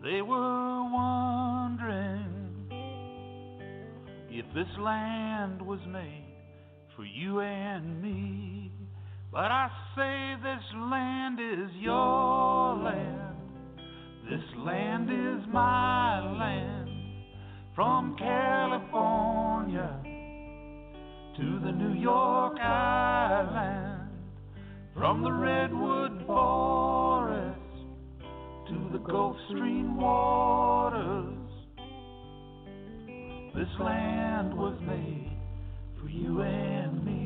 They were wondering if this land was made for you and me. But I say this land is your land. This land is my land. From California to the New York Island, from the redwood forest to the Gulf Stream waters, this land was made for you and me.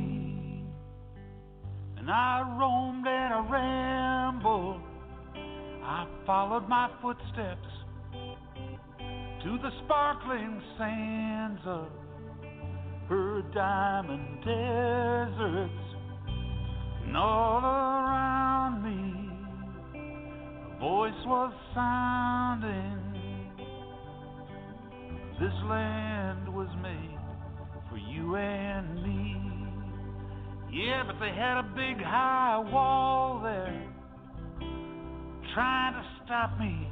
And I roamed and I rambled, I followed my footsteps to the sparkling sands of her diamond deserts. And all around me a voice was sounding, this land was made for you and me. Yeah, but they had a big high wall there trying to stop me.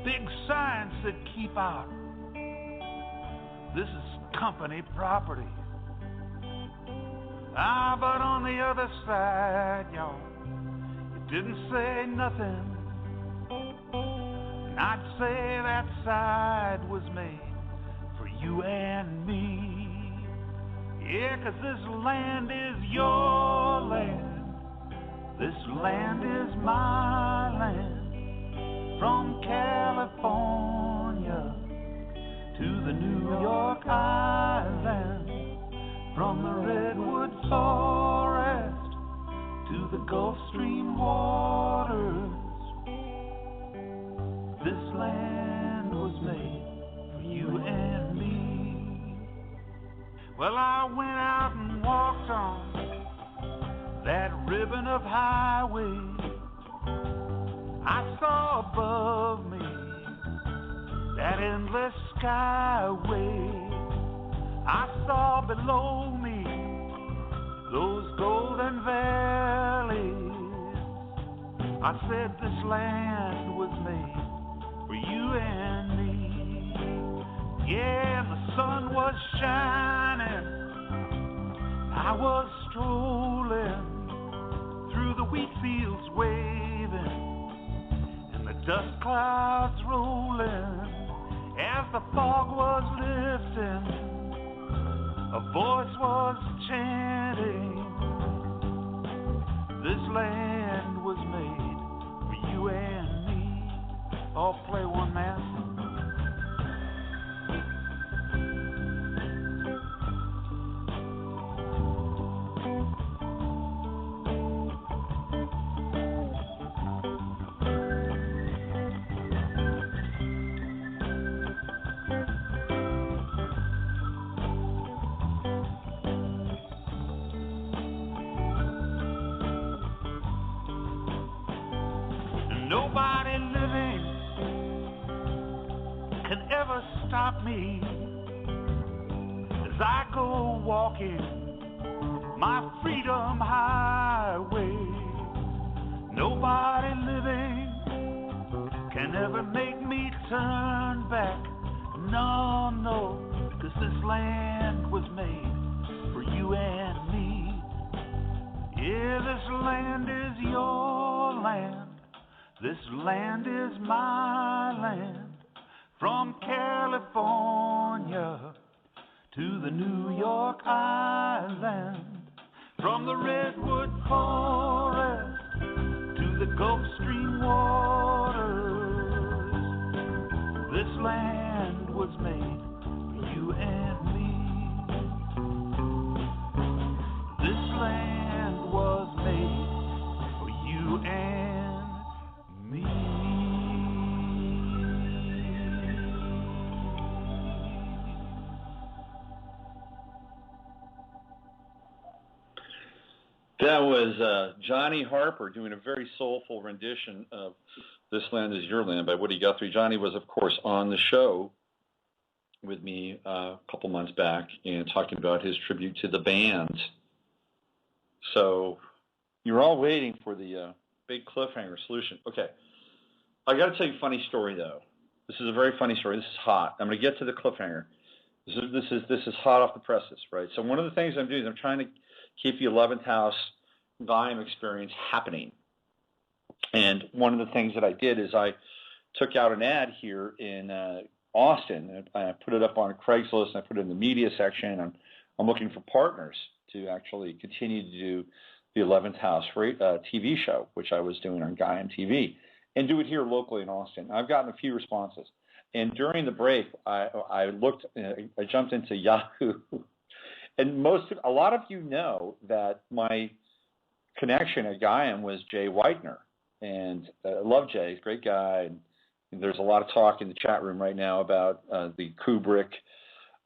Big signs said, keep out. This is company property. But on the other side, y'all, it didn't say nothing. And I'd say that side was made for you and me. Yeah, 'cause this land is your land. This land is my land. From California to the New York Island, from the redwood forest to the Gulf Stream waters. This land was made for you and me. Well, I went out and walked on that ribbon of highway. I saw above me that endless skyway. I saw below me those golden valleys. I said this land was made for you and me. Yeah, the sun was shining. I was strolling through the wheat fields waving, and the dust clouds rolling. As the fog was lifting, a voice was chanting, this land was made for you and me. All play one man. Nobody living can ever stop me as I go walking my freedom highway. Nobody living can ever make me turn back. No, no, because this land was made for you and me. Yeah, this land is your land. This land is my land, from California to the New York Island, from the redwood forest to the Gulf Stream waters. This land was made for you and me. This land was made for you and me. That was Johnny Harper doing a very soulful rendition of This Land Is Your Land by Woody Guthrie. Johnny was, of course, on the show with me a couple months back and talking about his tribute to the band. So you're all waiting for the big cliffhanger solution. Okay. I got to tell you a funny story, though. This is a very funny story. This is hot. I'm going to get to the cliffhanger. This is hot off the presses, right? So one of the things I'm doing is I'm trying to keep the 11th House Gaim experience happening. And one of the things that I did is I took out an ad here in Austin. I put it up on Craigslist, and I put it in the media section. I'm looking for partners to actually continue to do the 11th House TV show, which I was doing on Gaim TV, and do it here locally in Austin. I've gotten a few responses. And during the break, I jumped into Yahoo. And a lot of you know that my connection at Gaim was Jay Widener. And I love Jay. He's a great guy. And there's a lot of talk in the chat room right now about the Kubrick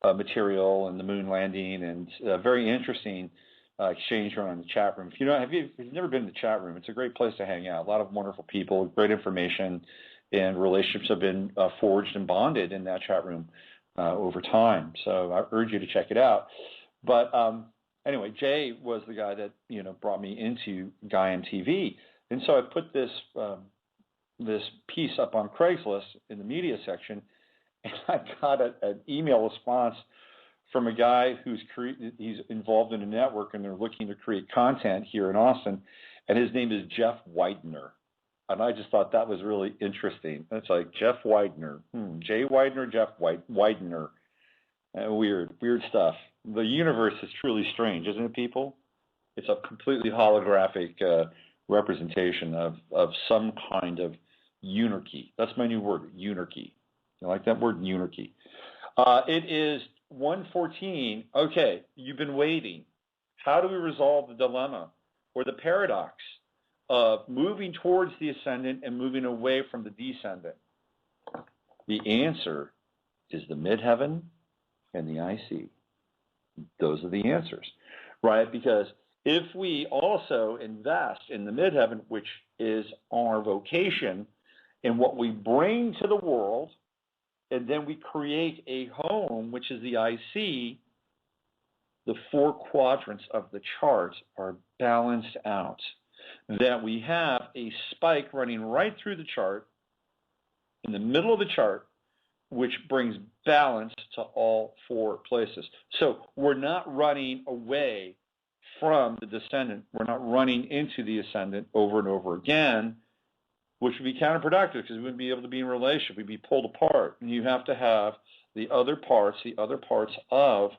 material and the moon landing, and very interesting exchange around in the chat room. If you've never been in the chat room, it's a great place to hang out. A lot of wonderful people, great information, and relationships have been forged and bonded in that chat room over time. So I urge you to check it out. But anyway, Jay was the guy that brought me into Gaim TV, and so I put this piece up on Craigslist in the media section, and I got an email response from a guy he's involved in a network, and they're looking to create content here in Austin, and his name is Jeff Widener. And I just thought that was really interesting. It's like Jeff Widener, Jay Widener, Jeff Widener. Weird stuff. The universe is truly strange, isn't it, people? It's a completely holographic representation of some kind of unarchy. That's my new word, unarchy. You like that word, unarchy? It is 114, okay, you've been waiting. How do we resolve the dilemma or the paradox of moving towards the ascendant and moving away from the descendant? The answer is the midheaven and the IC. Those are the answers, right? Because if we also invest in the midheaven, which is our vocation and what we bring to the world, and then we create a home, which is the IC, the four quadrants of the chart are balanced out. That we have a spike running right through the chart, in the middle of the chart, which brings balance to all four places. So we're not running away from the descendant. We're not running into the ascendant over and over again, which would be counterproductive because we wouldn't be able to be in a relationship. We'd be pulled apart. And you have to have the other parts of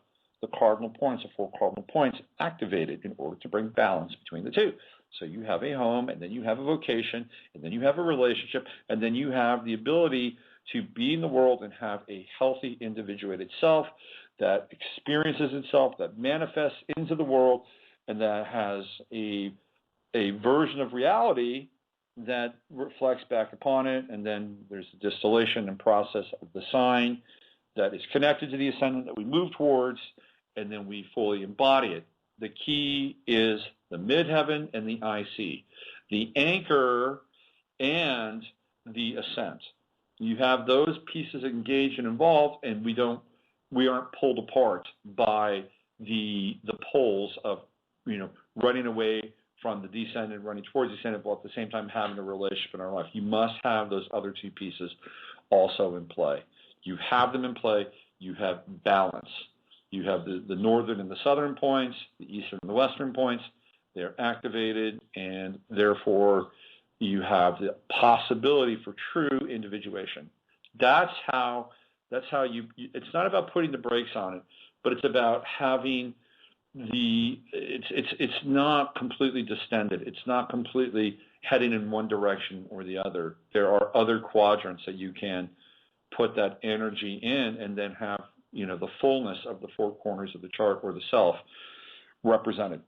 the cardinal points, the four cardinal points, activated in order to bring balance between the two. So you have a home, and then you have a vocation, and then you have a relationship, and then you have the ability to be in the world and have a healthy, individuated self that experiences itself, that manifests into the world, and that has a version of reality that reflects back upon it. And then there's the distillation and process of the sign that is connected to the ascendant that we move towards, and then we fully embody it. The key is the midheaven and the IC, the anchor and the ascent. You have those pieces engaged and involved, and we aren't pulled apart by the poles of, running away from the descendant, running towards the ascendant, while at the same time having a relationship in our life. You must have those other two pieces also in play. You have them in play. You have balance. You have the northern and the southern points, the eastern and the western points. They're activated, and therefore you have the possibility for true individuation. That's how you. It's not about putting the brakes on it, but it's about having it's not completely distended. It's not completely heading in one direction or the other. There are other quadrants that you can put that energy in, and then have the fullness of the four corners of the chart or the self represented.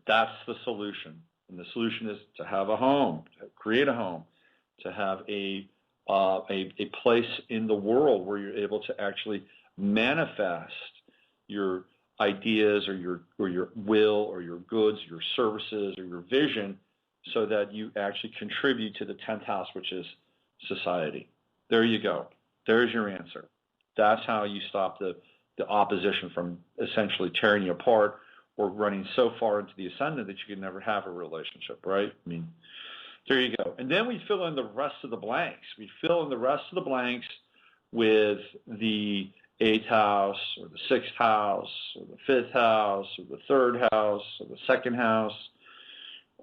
That's the solution. And the solution is to have a home, to create a home, to have a place in the world where you're able to actually manifest your ideas or your will or your goods, your services or your vision, so that you actually contribute to the 10th house, which is society. There you go. There's your answer. That's how you stop the opposition from essentially tearing you apart or running so far into the ascendant that you can never have a relationship, right? I mean, there you go. And then we fill in the rest of the blanks. We fill in the rest of the blanks with the 8th house or the 6th house or the 5th house or the 3rd house or the 2nd house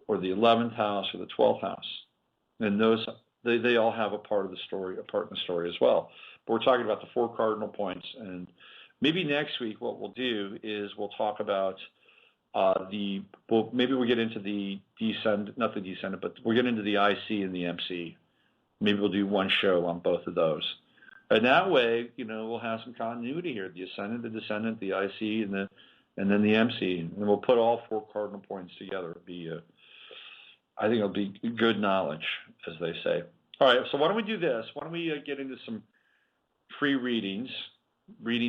or the 11th house or the 12th house. And those, they all have a part in the story as well. But we're talking about the four cardinal points. And maybe next week what we'll do is we'll talk about maybe we'll get into the descendant, not the descendant, but we'll get into the IC and the MC. Maybe we'll do one show on both of those. And that way, we'll have some continuity here: the ascendant, the descendant, the IC, and then the MC. And we'll put all four cardinal points together. I think it'll be good knowledge, as they say. All right, so why don't we do this? Why don't we get into some free reading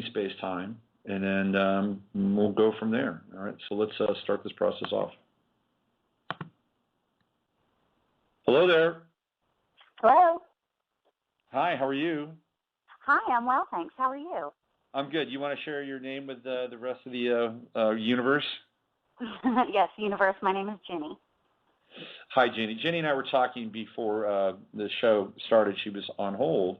space time, and then we'll go from there. All right, so let's start this process off. Hello there. Hello. Hi, how are you? Hi, I'm well, thanks. How are you? I'm good. You want to share your name with the rest of the universe? Yes, universe. My name is Jenny. Hi, Jenny. Jenny and I were talking before the show started. She was on hold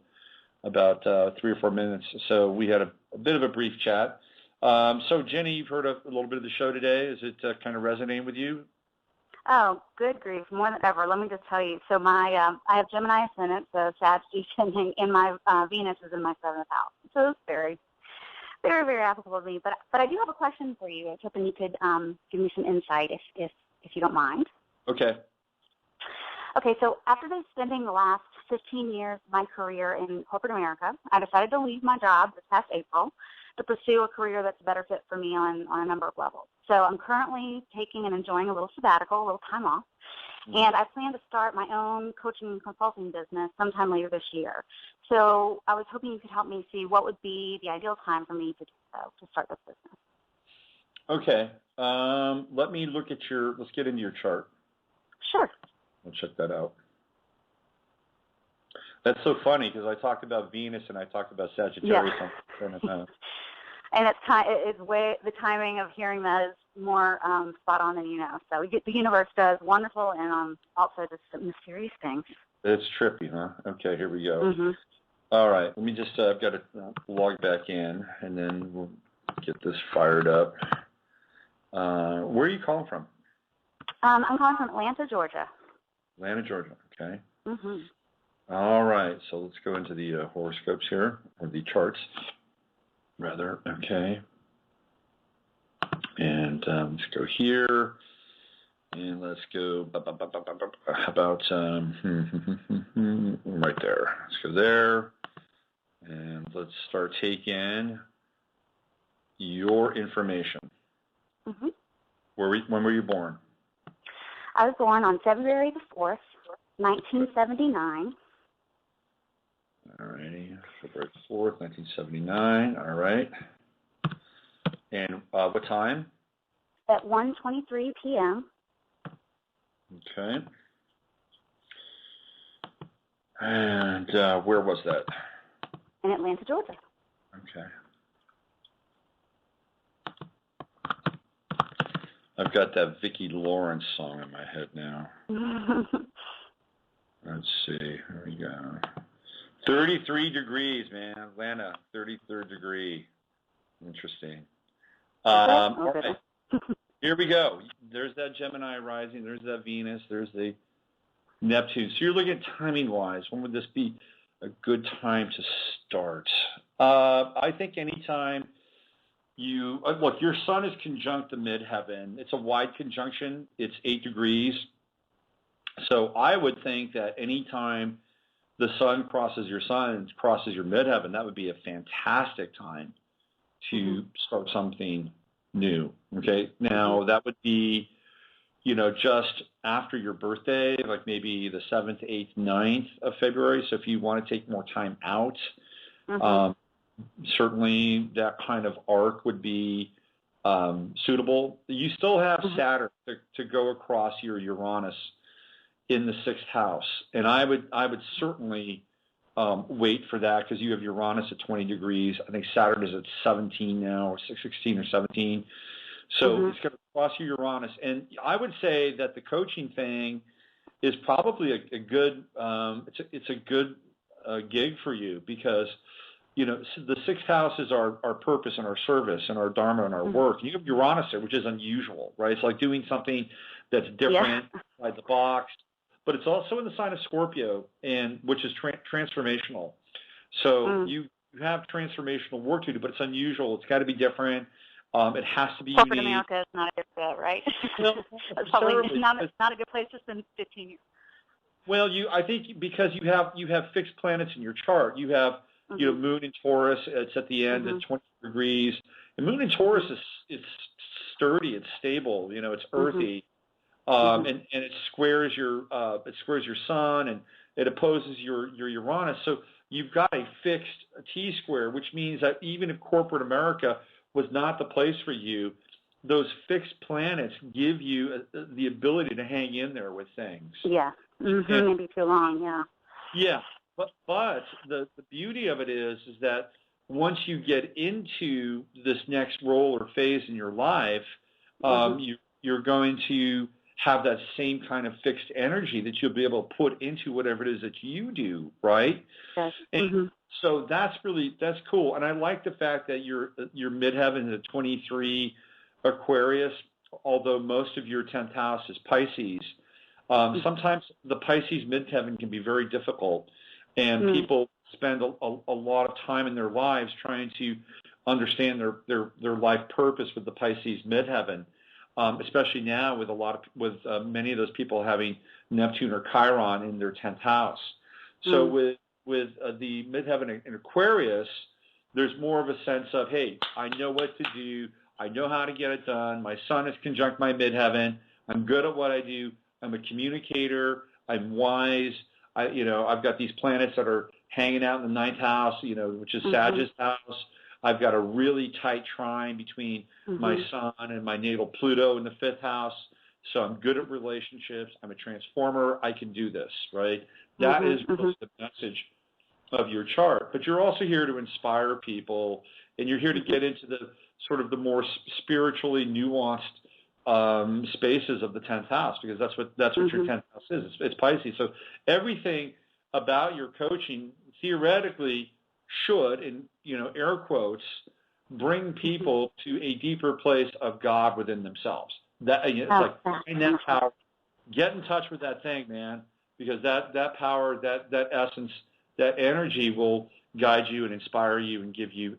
about 3 or 4 minutes, so we had a bit of a brief chat. So, Jenny, you've heard a little bit of the show today. Is it kind of resonating with you? Oh, good grief, more than ever. Let me just tell you. So I have Gemini ascendant, so Sag descending, and my Venus is in my 7th house. So it's very, very, very applicable to me. But I do have a question for you. I was hoping you could give me some insight, if you don't mind. Okay. Okay, so after spending the last 15 years of my career in corporate America, I decided to leave my job this past April to pursue a career that's a better fit for me on a number of levels. So I'm currently taking and enjoying a little sabbatical, a little time off, and I plan to start my own coaching and consulting business sometime later this year. So I was hoping you could help me see what would be the ideal time for me to do so, to start this business. Okay. Let me look at let's get into your chart. Sure. I'll check that out. That's so funny because I talked about Venus and I talked about Sagittarius. Yeah. And the timing of hearing that is more spot on than you know. So the universe does wonderful and also just mysterious things. It's trippy, huh? Okay, here we go. Mm-hmm. All right, let me just, I've got to log back in and then we'll get this fired up. Where are you calling from? I'm calling from Atlanta, Georgia. Atlanta, Georgia, okay. Mm-hmm. All right, so let's go into the horoscopes here, or the charts, rather. Okay. And let's go here, and let's go about right there. Let's go there, and let's start taking your information. Mm-hmm. When were you born? I was born on February the 4th, 1979. All righty, February 4th, 1979. All right. And what time? At 1:23 p.m. Okay. And where was that? In Atlanta, Georgia. Okay. I've got that Vicki Lawrence song in my head now. Let's see. Here we go. 33 degrees, man. Atlanta, 33rd degree. Interesting. Right. Here we go. There's that Gemini rising. There's that Venus. There's the Neptune. So you're looking at timing-wise. When would this be a good time to start? I think anytime you look, your sun is conjunct the midheaven. It's a wide conjunction. It's 8 degrees. So I would think that anytime the sun crosses your midheaven, that would be a fantastic time to start something new. Okay. Now that would be, just after your birthday, like maybe the 7th, 8th, 9th of February. So if you want to take more time out, certainly that kind of arc would be suitable. You still have Saturn to go across your Uranus in the 6th house, and I would certainly wait for that because you have Uranus at 20 degrees. I think Saturn is at 17 now, or 16 or 17. So it's going to cross your Uranus, and I would say that the coaching thing is probably a good. It's a good gig for you because the 6th house is our purpose and our service and our dharma and our work. You have Uranus there, which is unusual, right? It's like doing something that's different, outside the box. But it's also in the sign of Scorpio, and which is transformational. So you have transformational work to do, but it's unusual. It's got to be different. It has to be Corporate unique. America is not a good fit, right? No, it's probably not a good place to spend 15 years. Well, I think because you have fixed planets in your chart. You have Moon in Taurus. It's at the end at 20 degrees. And Moon in Taurus is sturdy. It's stable. It's earthy. And it squares your sun and it opposes your Uranus. So you've got a fixed T-square, which means that even if corporate America was not the place for you, those fixed planets give you the ability to hang in there with things. Yeah, maybe too long. Yeah. Yeah, but the beauty of it is that once you get into this next role or phase in your life, you're going to have that same kind of fixed energy that you'll be able to put into whatever it is that you do, right? Yes. And so that's cool. And I like the fact that your midheaven is a 23 Aquarius, although most of your 10th house is Pisces. Sometimes the Pisces midheaven can be very difficult, and people spend a lot of time in their lives trying to understand their life purpose with the Pisces midheaven. Especially now with many of those people having Neptune or Chiron in their 10th house. So with the midheaven in Aquarius, There's more of a sense of, hey, I know what to do. I know how to get it done. My sun is conjunct my midheaven. I'm good at what I do. I'm a communicator. I'm wise. I've got these planets that are hanging out in the ninth house, which is Sagittarius house. I've got a really tight trine between my sun and my natal Pluto in the fifth house. So I'm good at relationships. I'm a transformer. I can do this, right? That is really the message of your chart. But you're also here to inspire people, and you're here to get into the sort of the more spiritually nuanced spaces of the 10th house, because that's what your 10th house is. It's Pisces. So everything about your coaching theoretically should, in air quotes, bring people to a deeper place of God within themselves. That it's like find that power, get in touch with that thing, man, because that power, that essence, that energy will guide you and inspire you and give you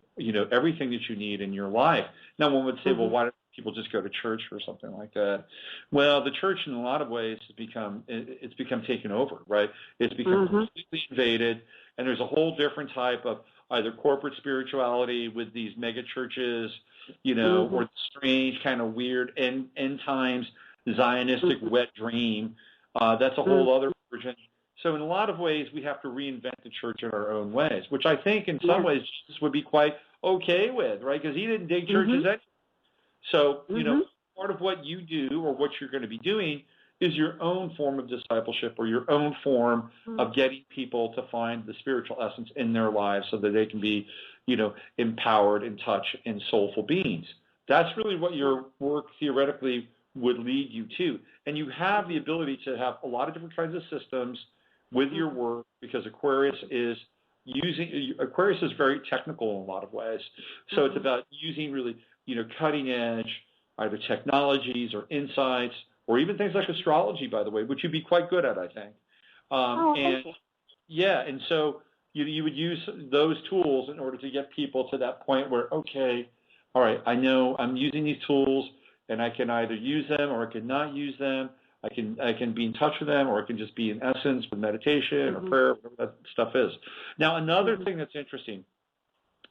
everything that you need in your life. Now, one would say, well, why don't people just go to church or something like that? Well, the church in a lot of ways has become taken over, right? It's become completely invaded, and there's a whole different type of either corporate spirituality with these mega churches, or the strange kind of weird end times Zionistic wet dream. That's a whole other version. So in a lot of ways, we have to reinvent the church in our own ways, which I think in some ways Jesus would be quite okay with, right? Because he didn't dig churches anyway. So, part of what you do or what you're going to be doing is your own form of discipleship or your own form of getting people to find the spiritual essence in their lives so that they can be, empowered, in touch, and soulful beings. That's really what your work theoretically would lead you to. And you have the ability to have a lot of different kinds of systems with your work, because Aquarius is very technical in a lot of ways. So it's about using really, cutting edge, either technologies or insights, or even things like astrology, by the way, which you'd be quite good at, I think. Thank you. And so you would use those tools in order to get people to that point where, okay, all right, I know I'm using these tools, and I can either use them or I can not use them. I can be in touch with them, or it can just be in essence with meditation or prayer, whatever that stuff is. Now, another thing that's interesting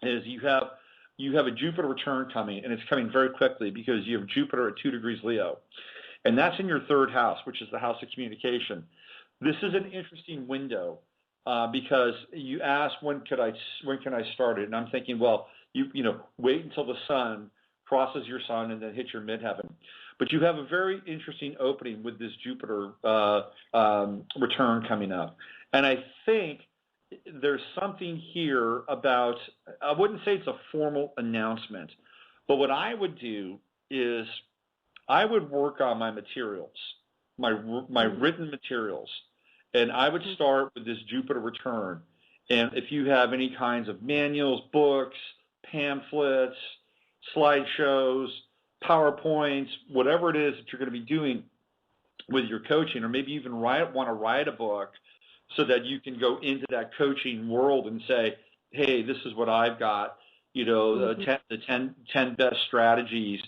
is you have a Jupiter return coming, and it's coming very quickly because you have Jupiter at 2 degrees Leo, and that's in your third house, which is the house of communication. This is an interesting window because you asked when can I start it, and I'm thinking, well, wait until the sun crosses your sun and then hits your midheaven. But you have a very interesting opening with this Jupiter return coming up. And I think there's something here about, I wouldn't say it's a formal announcement, but what I would do is I would work on my materials, my written materials, and I would start with this Jupiter return. And if you have any kinds of manuals, books, pamphlets, slideshows, PowerPoints, whatever it is that you're going to be doing with your coaching, or maybe even want to write a book so that you can go into that coaching world and say, hey, this is what I've got, the 10 best strategies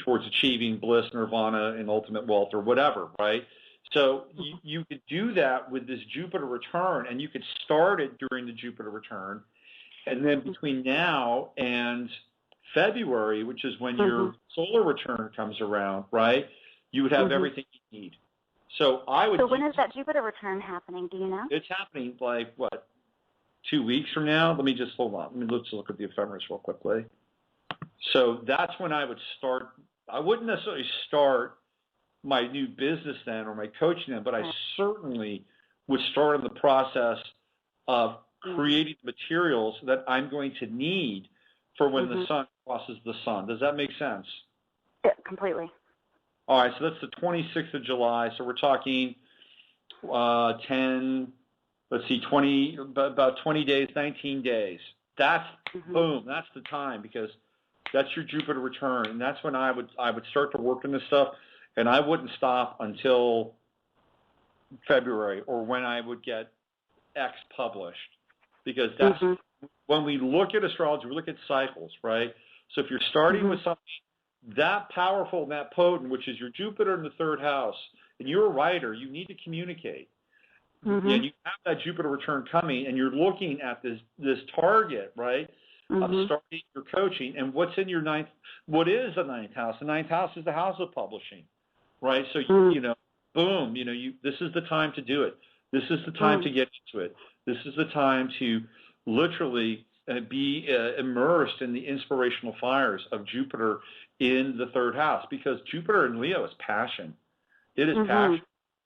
towards achieving bliss, nirvana, and ultimate wealth, or whatever, right? So you could do that with this Jupiter return, and you could start it during the Jupiter return, and then between now and February, which is when your solar return comes around, right, you would have everything you need. So when is that Jupiter return happening? Do you know? It's happening 2 weeks from now? Hold on. Let's look at the ephemeris real quickly. So that's when I would start. I wouldn't necessarily start my new business then or my coaching then, but I certainly would start in the process of creating materials that I'm going to need for when the sun crosses the sun. Does that make sense? Yeah, completely. All right, so that's the 26th of July. So we're talking 20, about 20 days, 19 days. That's, boom, that's the time, because that's your Jupiter return. And that's when I would start to work on this stuff, and I wouldn't stop until February, or when I would get X published, because that's when we look at astrology, we look at cycles, right? So if you're starting with something that powerful and that potent, which is your Jupiter in the third house, and you're a writer, you need to communicate. And you have that Jupiter return coming, and you're looking at this target, right? starting your coaching. And what is the ninth house? The ninth house is the house of publishing, right? So, boom, this is the time to do it. This is the time to get into it. This is the time to literally be immersed in the inspirational fires of Jupiter in the third house, because Jupiter in Leo is passion. It is passion.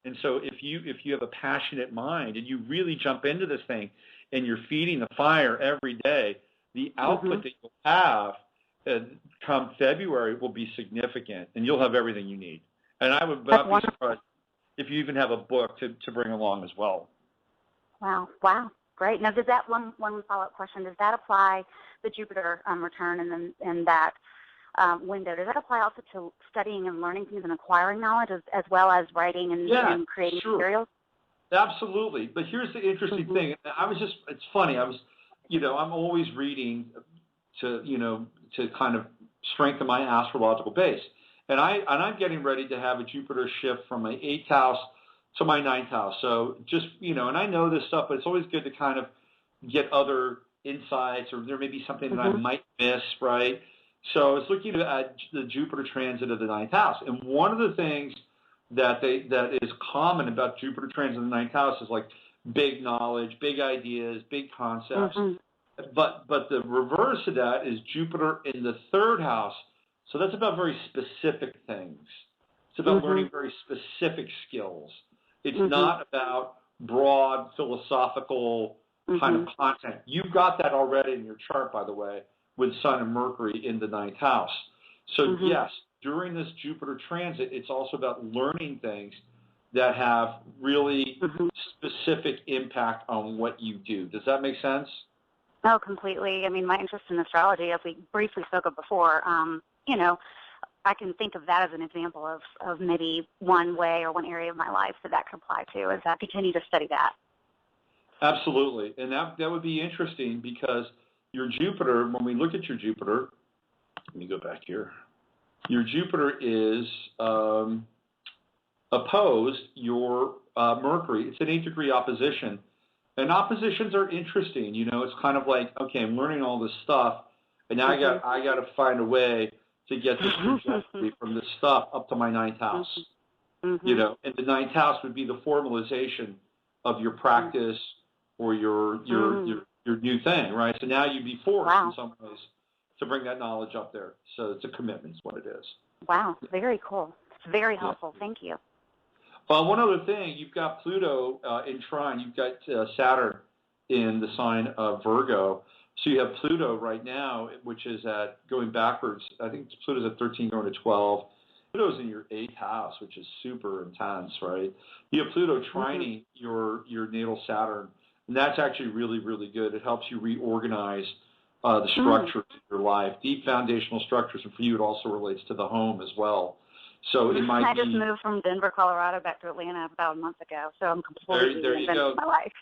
And so if you have a passionate mind and you really jump into this thing and you're feeding the fire every day, the output that you'll have come February will be significant, and you'll have everything you need. And I would not be surprised if you even have a book to bring along as well. Wow. Great. Now, does that one follow-up question, does that apply, the Jupiter return and that window, does that apply also to studying and learning things and acquiring knowledge as well as writing and creating materials? Absolutely. But here's the interesting thing. It's funny. I'm always reading to kind of strengthen my astrological base. And I'm getting ready to have a Jupiter shift from my 8th house to my 9th house. So just, and I know this stuff, but it's always good to kind of get other insights, or there may be something that I might miss, right? So I was looking at the Jupiter transit of the 9th house. And one of the things that is common about Jupiter transit of the 9th house is like big knowledge, big ideas, big concepts. But the reverse of that is Jupiter in the 3rd house. So that's about very specific things. It's about learning very specific skills. It's not about broad philosophical kind of content. You've got that already in your chart, by the way, with Sun and Mercury in the 9th house. So yes, during this Jupiter transit, it's also about learning things that have really specific impact on what you do. Does that make sense? No, completely. I mean, my interest in astrology, as we briefly spoke of before, I can think of that as an example of maybe one way or one area of my life that could apply to as I continue to study that. Absolutely. And that would be interesting, because your Jupiter, when we look at your Jupiter, let me go back here. Your Jupiter is opposed your Mercury. It's an 8-degree opposition. And oppositions are interesting. It's kind of like, okay, I'm learning all this stuff, and now I got to find a way to get this trajectory from this stuff up to my 9th house. And the 9th house would be the formalization of your practice or your new thing, right? So now you'd be forced in some ways to bring that knowledge up there. So it's a commitment is what it is. Wow, very cool. It's very helpful. Thank you. One other thing, you've got Pluto in trine. You've got Saturn in the sign of Virgo. So you have Pluto right now, which is going backwards. I think Pluto's at 13 going to 12. Pluto's in your 8th house, which is super intense, right? You have Pluto trining your natal Saturn, and that's actually really, really good. It helps you reorganize the structures of your life, deep foundational structures, and for you it also relates to the home as well. So it might I just moved from Denver, Colorado back to Atlanta about a month ago, so I'm completely reinventing my life.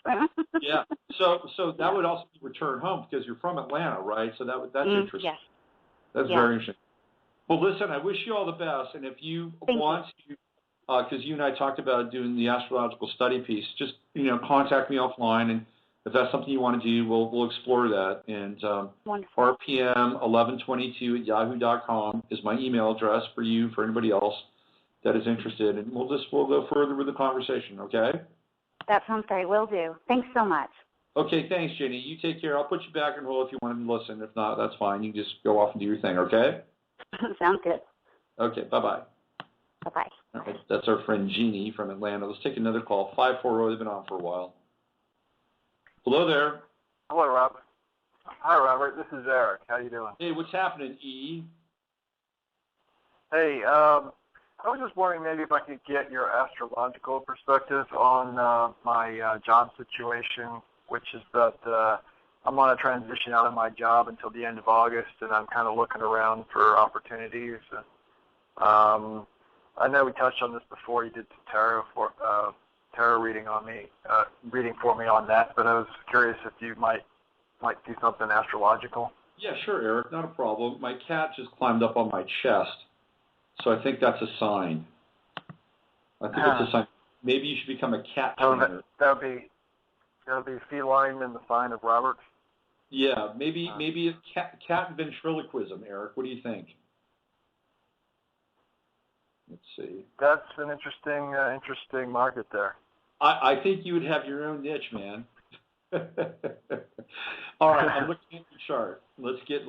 Yeah. So that would also be return home, because you're from Atlanta, right? So that's interesting. Yes. That's very interesting. Well, listen, I wish you all the best, and if you want to, because you and I talked about doing the astrological study piece, just contact me offline, and if that's something you want to do, we'll explore that. And rpm1122@yahoo.com is my email address for you, for anybody else that is interested, and we'll go further with the conversation. Okay? That sounds great. Will do. Thanks so much. Okay, thanks, Jenny. You take care. I'll put you back in hold if you want to listen. If not, that's fine. You can just go off and do your thing. Okay? Sounds good. Okay. Bye-bye. Bye-bye. All right, that's our friend Jeannie from Atlanta. Let's take another call. 540. They've been on for a while. Hello there. Hello, Robert. Hi, Robert. This is Eric. How you doing? Hey, what's happening, E? Hey, I was just wondering maybe if I could get your astrological perspective on my job situation, which is that I'm on a transition out of my job until the end of August, and I'm kind of looking around for opportunities. I know we touched on this before. You did some tarot reading on me, reading for me on that, but I was curious if you might do something astrological. Yeah, sure, Eric, not a problem. My cat just climbed up on my chest, so I think that's a sign. It's a sign. Maybe you should become a cat trainer. That would be feline in the sign of Robert. Yeah, maybe a cat ventriloquism, Eric. What do you think? Let's see. That's an interesting market there. I think you would have your own niche, man. All right, I'm looking at your chart. Let's get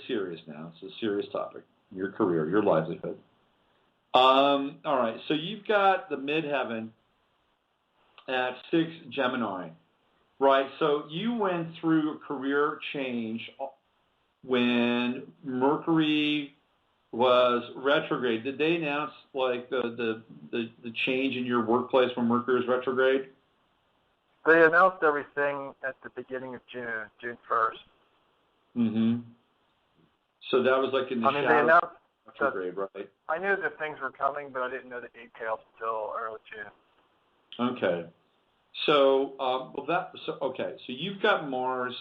serious now. It's a serious topic. Your career, your livelihood. All right, so you've got the midheaven at 6 Gemini, right? So you went through a career change when Mercury was retrograde. Did they announce like the change in your workplace when Mercury was retrograde? They announced everything at the beginning of June 1st. Mm-hmm. So that was like in the they announced retrograde, right? I knew that things were coming, but I didn't know the details until early June. Okay. So, so you've got Mars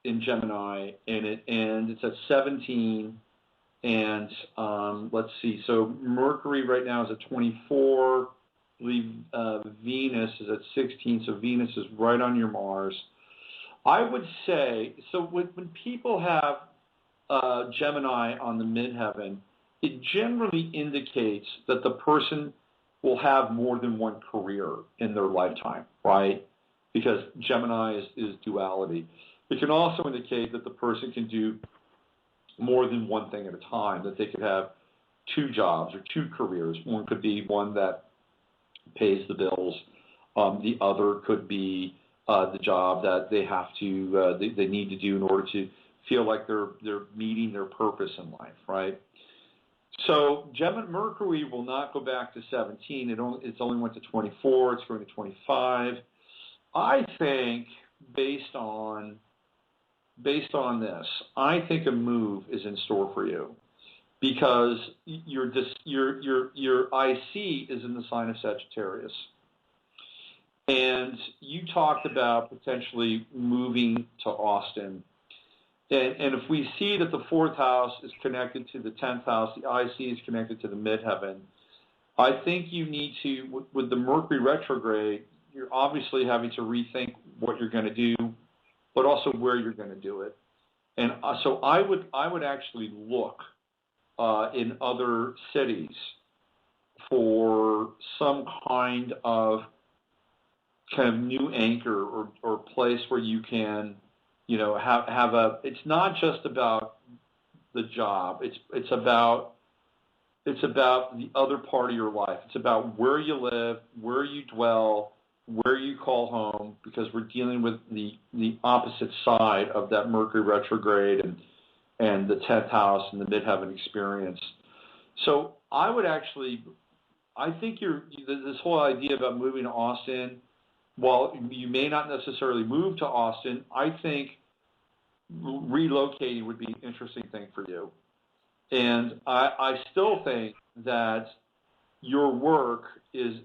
in Gemini, and it's at 17, and let's see. So Mercury right now is at 24. I believe Venus is at 16, so Venus is right on your Mars. I would say, so when people have Gemini on the midheaven, it generally indicates that the person will have more than one career in their lifetime, right? Because Gemini is duality. It can also indicate that the person can do more than one thing at a time, that they could have 2 jobs or 2 careers. One could be one that pays the bills. The other could be the job that they have to they need to do in order to feel like they're meeting their purpose in life, right? So Mercury will not go back to 17. It's only went to 24. It's going to 25. I think based on this, I think a move is in store for you, because your IC is in the sign of Sagittarius. And you talked about potentially moving to Austin. And if we see that the 4th house is connected to the 10th house, the IC is connected to the midheaven, I think you need to, with the Mercury retrograde, you're obviously having to rethink what you're going to do, but also where you're going to do it. And so I would actually look in other cities for some kind of new anchor or place where you can, have it's not just about the job. It's about the other part of your life. It's about where you live, where you dwell, where you call home, because we're dealing with the opposite side of that Mercury retrograde and the 10th house and the midheaven experience. So I think this whole idea about moving to Austin, while you may not necessarily move to Austin, I think relocating would be an interesting thing for you. And I still think that your work is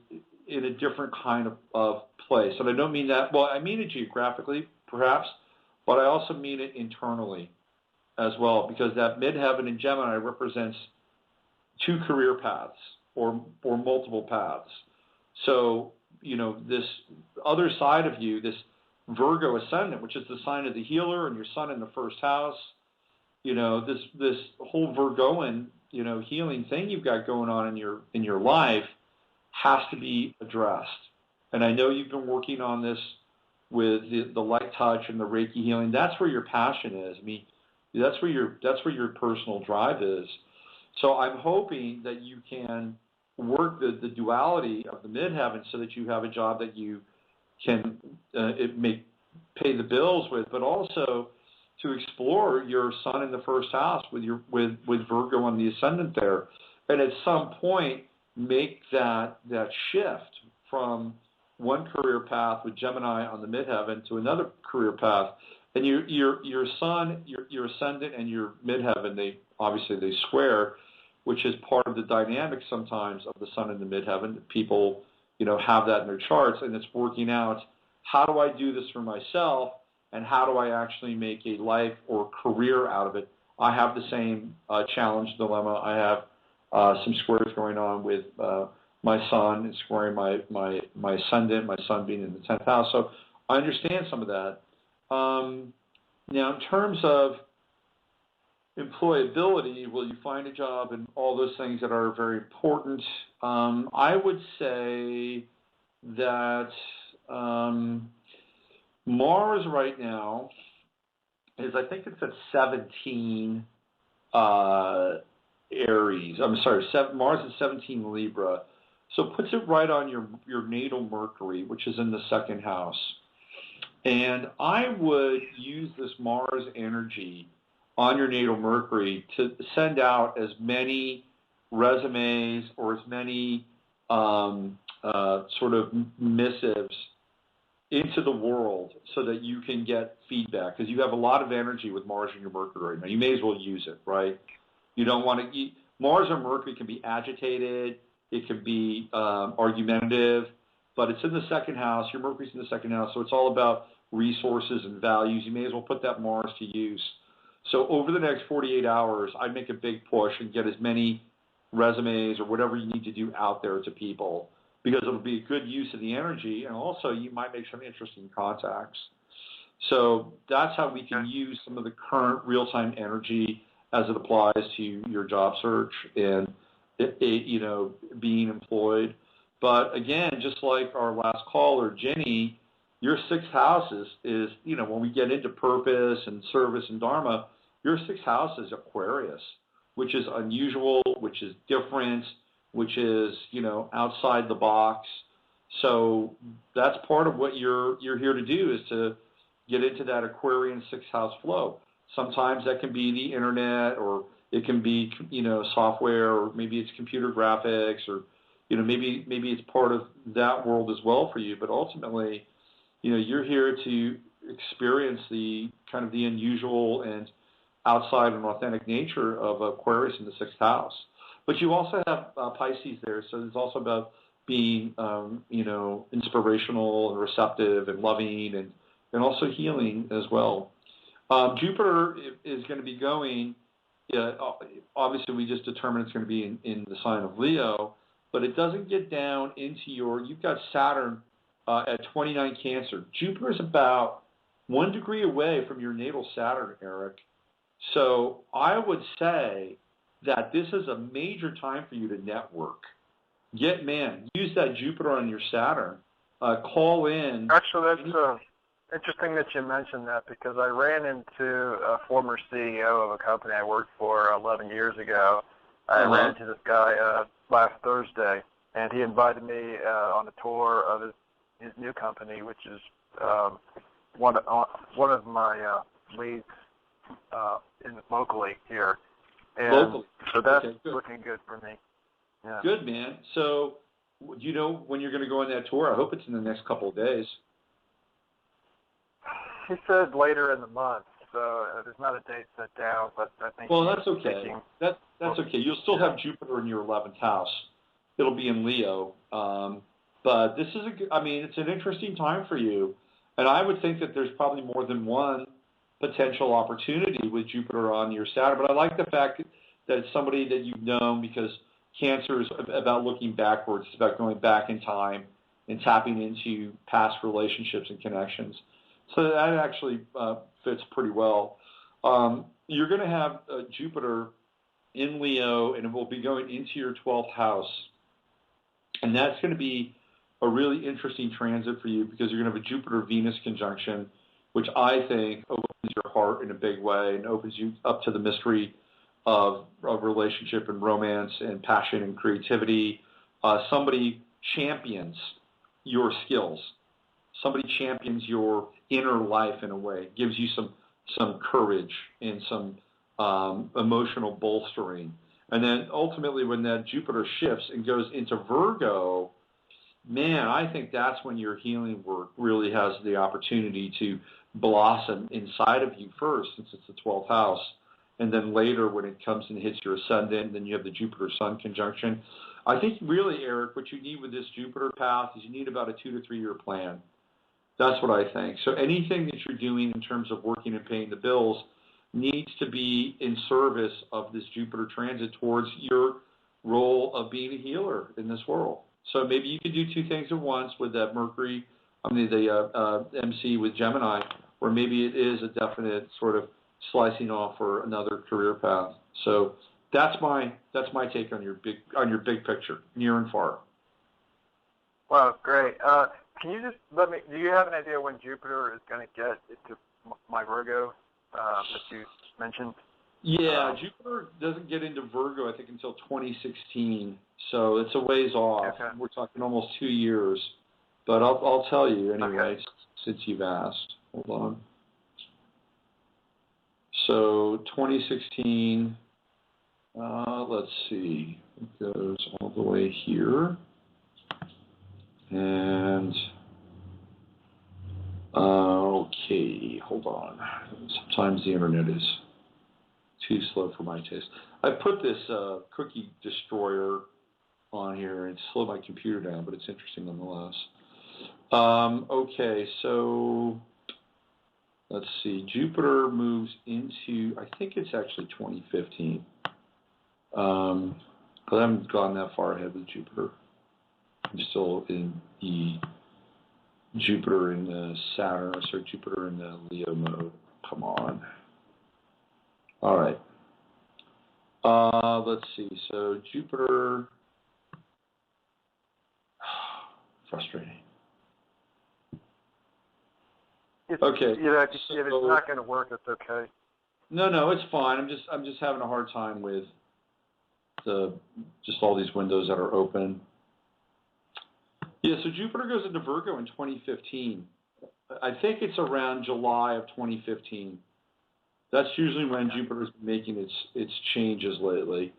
in a different kind of place. And I don't mean that, well, I mean it geographically, perhaps, but I also mean it internally as well, because that midheaven in Gemini represents 2 career paths or multiple paths. So, this other side of you, this Virgo ascendant, which is the sign of the healer, and your sun in the 1st house, this whole Virgoan, healing thing you've got going on in your life has to be addressed. And I know you've been working on this with the light touch and the Reiki healing. That's where your passion is. I mean, that's where your personal drive is. So I'm hoping that you can work the duality of the midheaven so that you have a job that you can pay the bills with, but also to explore your sun in the 1st house with Virgo on the ascendant there, and at some point make that shift from one career path with Gemini on the midheaven to another career path. And your sun, your ascendant, and your midheaven, they square, which is part of the dynamic sometimes of the sun in the midheaven. People, have that in their charts, and it's working out. How do I do this for myself, and how do I actually make a life or career out of it? I have the same challenge, dilemma. I have some squares going on with my sun squaring my ascendant, my sun being in the 10th house. So I understand some of that. Now, in terms of employability, will you find a job and all those things that are very important? I would say that Mars right now is, I think it's at 17 Aries. I'm sorry, Mars is 17 Libra. So it puts it right on your natal Mercury, which is in the second house. And I would use this Mars energy on your natal Mercury to send out as many resumes or as many sort of missives into the world so that you can get feedback, because you have a lot of energy with Mars and your Mercury right now. You may as well use it, right? You don't want to Mars or Mercury can be agitated, it can be argumentative, but it's in the second house. Your Mercury's in the second house, so it's all about resources and values. You may as well put that Mars to use. So over the next 48 hours, I'd make a big push and get as many resumes or whatever you need to do out there to people, because it'll be a good use of the energy, and also you might make some interesting contacts. So that's how we can use some of the current real-time energy as it applies to your job search and being employed. But again, just like our last caller, Jenny, your sixth house is when we get into purpose and service and dharma, your sixth house is Aquarius, which is unusual, which is different, which is, outside the box. So that's part of what you're here to do, is to get into that Aquarian sixth house flow. Sometimes that can be the internet, or it can be, software, or maybe it's computer graphics, or, maybe it's part of that world as well for you. But ultimately, you're here to experience the kind of the unusual and outside and authentic nature of Aquarius in the sixth house. But you also have Pisces there, so it's also about being, inspirational and receptive and loving and also healing as well. Jupiter is going to be going, obviously we just determined it's going to be in the sign of Leo, but it doesn't get down into you've got Saturn at 29 Cancer. Jupiter is about 1 degree away from your natal Saturn, Eric. So I would say that this is a major time for you to network. Use that Jupiter on your Saturn. Call in. Actually, that's interesting that you mentioned that, because I ran into a former CEO of a company I worked for 11 years ago. I ran into this guy last Thursday, and he invited me on a tour of his new company, which is one of my leads locally here. And so that's looking good for me. Yeah. Good, man. So do you know when you're going to go on that tour? I hope it's in the next couple of days. He said later in the month, so there's not a date set down, but I think... Well, that's okay. That's okay. You'll still have Jupiter in your 11th house. It'll be in Leo. But this is it's an interesting time for you. And I would think that there's probably more than one potential opportunity with Jupiter on your Saturn. But I like the fact that it's somebody that you've known, because Cancer is about looking backwards. It's about going back in time and tapping into past relationships and connections. So that actually fits pretty well. You're going to have Jupiter in Leo, and it will be going into your 12th house. And that's going to be a really interesting transit for you, because you're going to have a Jupiter-Venus conjunction, which I think opens your heart in a big way and opens you up to the mystery of relationship and romance and passion and creativity. Somebody champions your skills. Somebody champions your inner life in a way, gives you some courage and some emotional bolstering. And then ultimately when that Jupiter shifts and goes into Virgo, man, I think that's when your healing work really has the opportunity to blossom inside of you first, since it's the 12th house. And then later when it comes and hits your ascendant, then you have the Jupiter-Sun conjunction. I think really, Eric, what you need with this Jupiter path is you need about a 2 to 3 year plan. That's what I think. So anything that you're doing in terms of working and paying the bills needs to be in service of this Jupiter transit towards your role of being a healer in this world. So maybe you could do two things at once with that Mercury, the MC with Gemini, or maybe it is a definite sort of slicing off for another career path. So that's my take on your big picture, near and far. Wow, great. Can you just do you have an idea when Jupiter is going to get into my Virgo that you mentioned? Yeah, Jupiter doesn't get into Virgo, I think, until 2016. So it's a ways off. Okay. We're talking almost 2 years. But I'll tell you anyway, since you've asked. Hold on. So 2016, let's see. It goes all the way here. And, okay, hold on. Sometimes the internet is too slow for my taste. I put this cookie destroyer on here and slowed my computer down, but it's interesting nonetheless. Okay, so let's see. Jupiter moves into, I think it's actually 2015. I haven't gone that far ahead with Jupiter. I'm still in the Jupiter in the Saturn, so Jupiter in the Leo mode. Come on. All right. Let's see. So Jupiter. Frustrating. Okay. If it's not going to work, it's okay. No, it's fine. I'm just having a hard time with just all these windows that are open. Yeah, so Jupiter goes into Virgo in 2015. I think it's around July of 2015. That's usually when Jupiter's making its changes lately.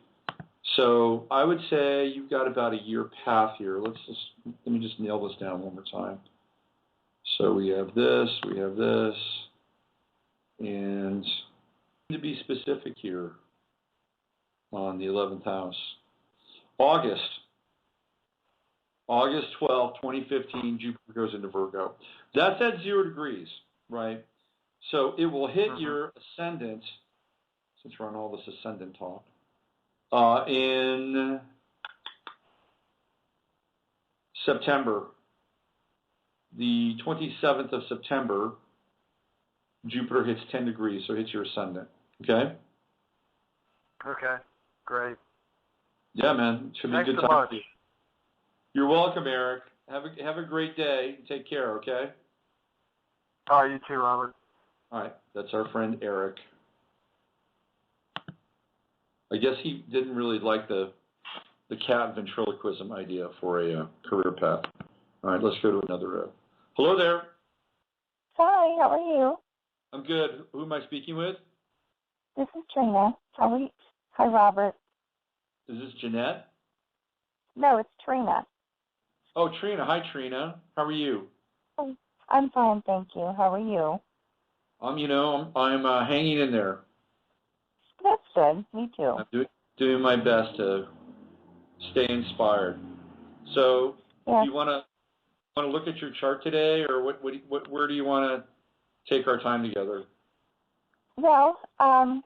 So I would say you've got about a year path here. Let me just nail this down one more time. So we have this, and to be specific here on the 11th house. August 12, 2015, Jupiter goes into Virgo. That's at 0 degrees, right? So it will hit your ascendant, since we're on all this ascendant talk, in September. The 27th of September, Jupiter hits 10 degrees, so it hits your ascendant. Okay? Okay, great. Yeah, man. Should be a good time for you. You're welcome, Eric. Have a great day. Take care, okay? All right, you too, Robert. All right, that's our friend Eric. I guess he didn't really like the cat ventriloquism idea for a career path. All right, let's go to another. Hello there. Hi, how are you? I'm good. Who am I speaking with? This is Trina. How are you? Hi, Robert. Is this Jeanette? No, it's Trina. Oh, Trina. Hi, Trina. How are you? I'm fine, thank you. How are you? I'm hanging in there. That's good. Me too. I'm doing my best to stay inspired. So, yeah. Do you want to look at your chart today, or where do you want to take our time together? Well, I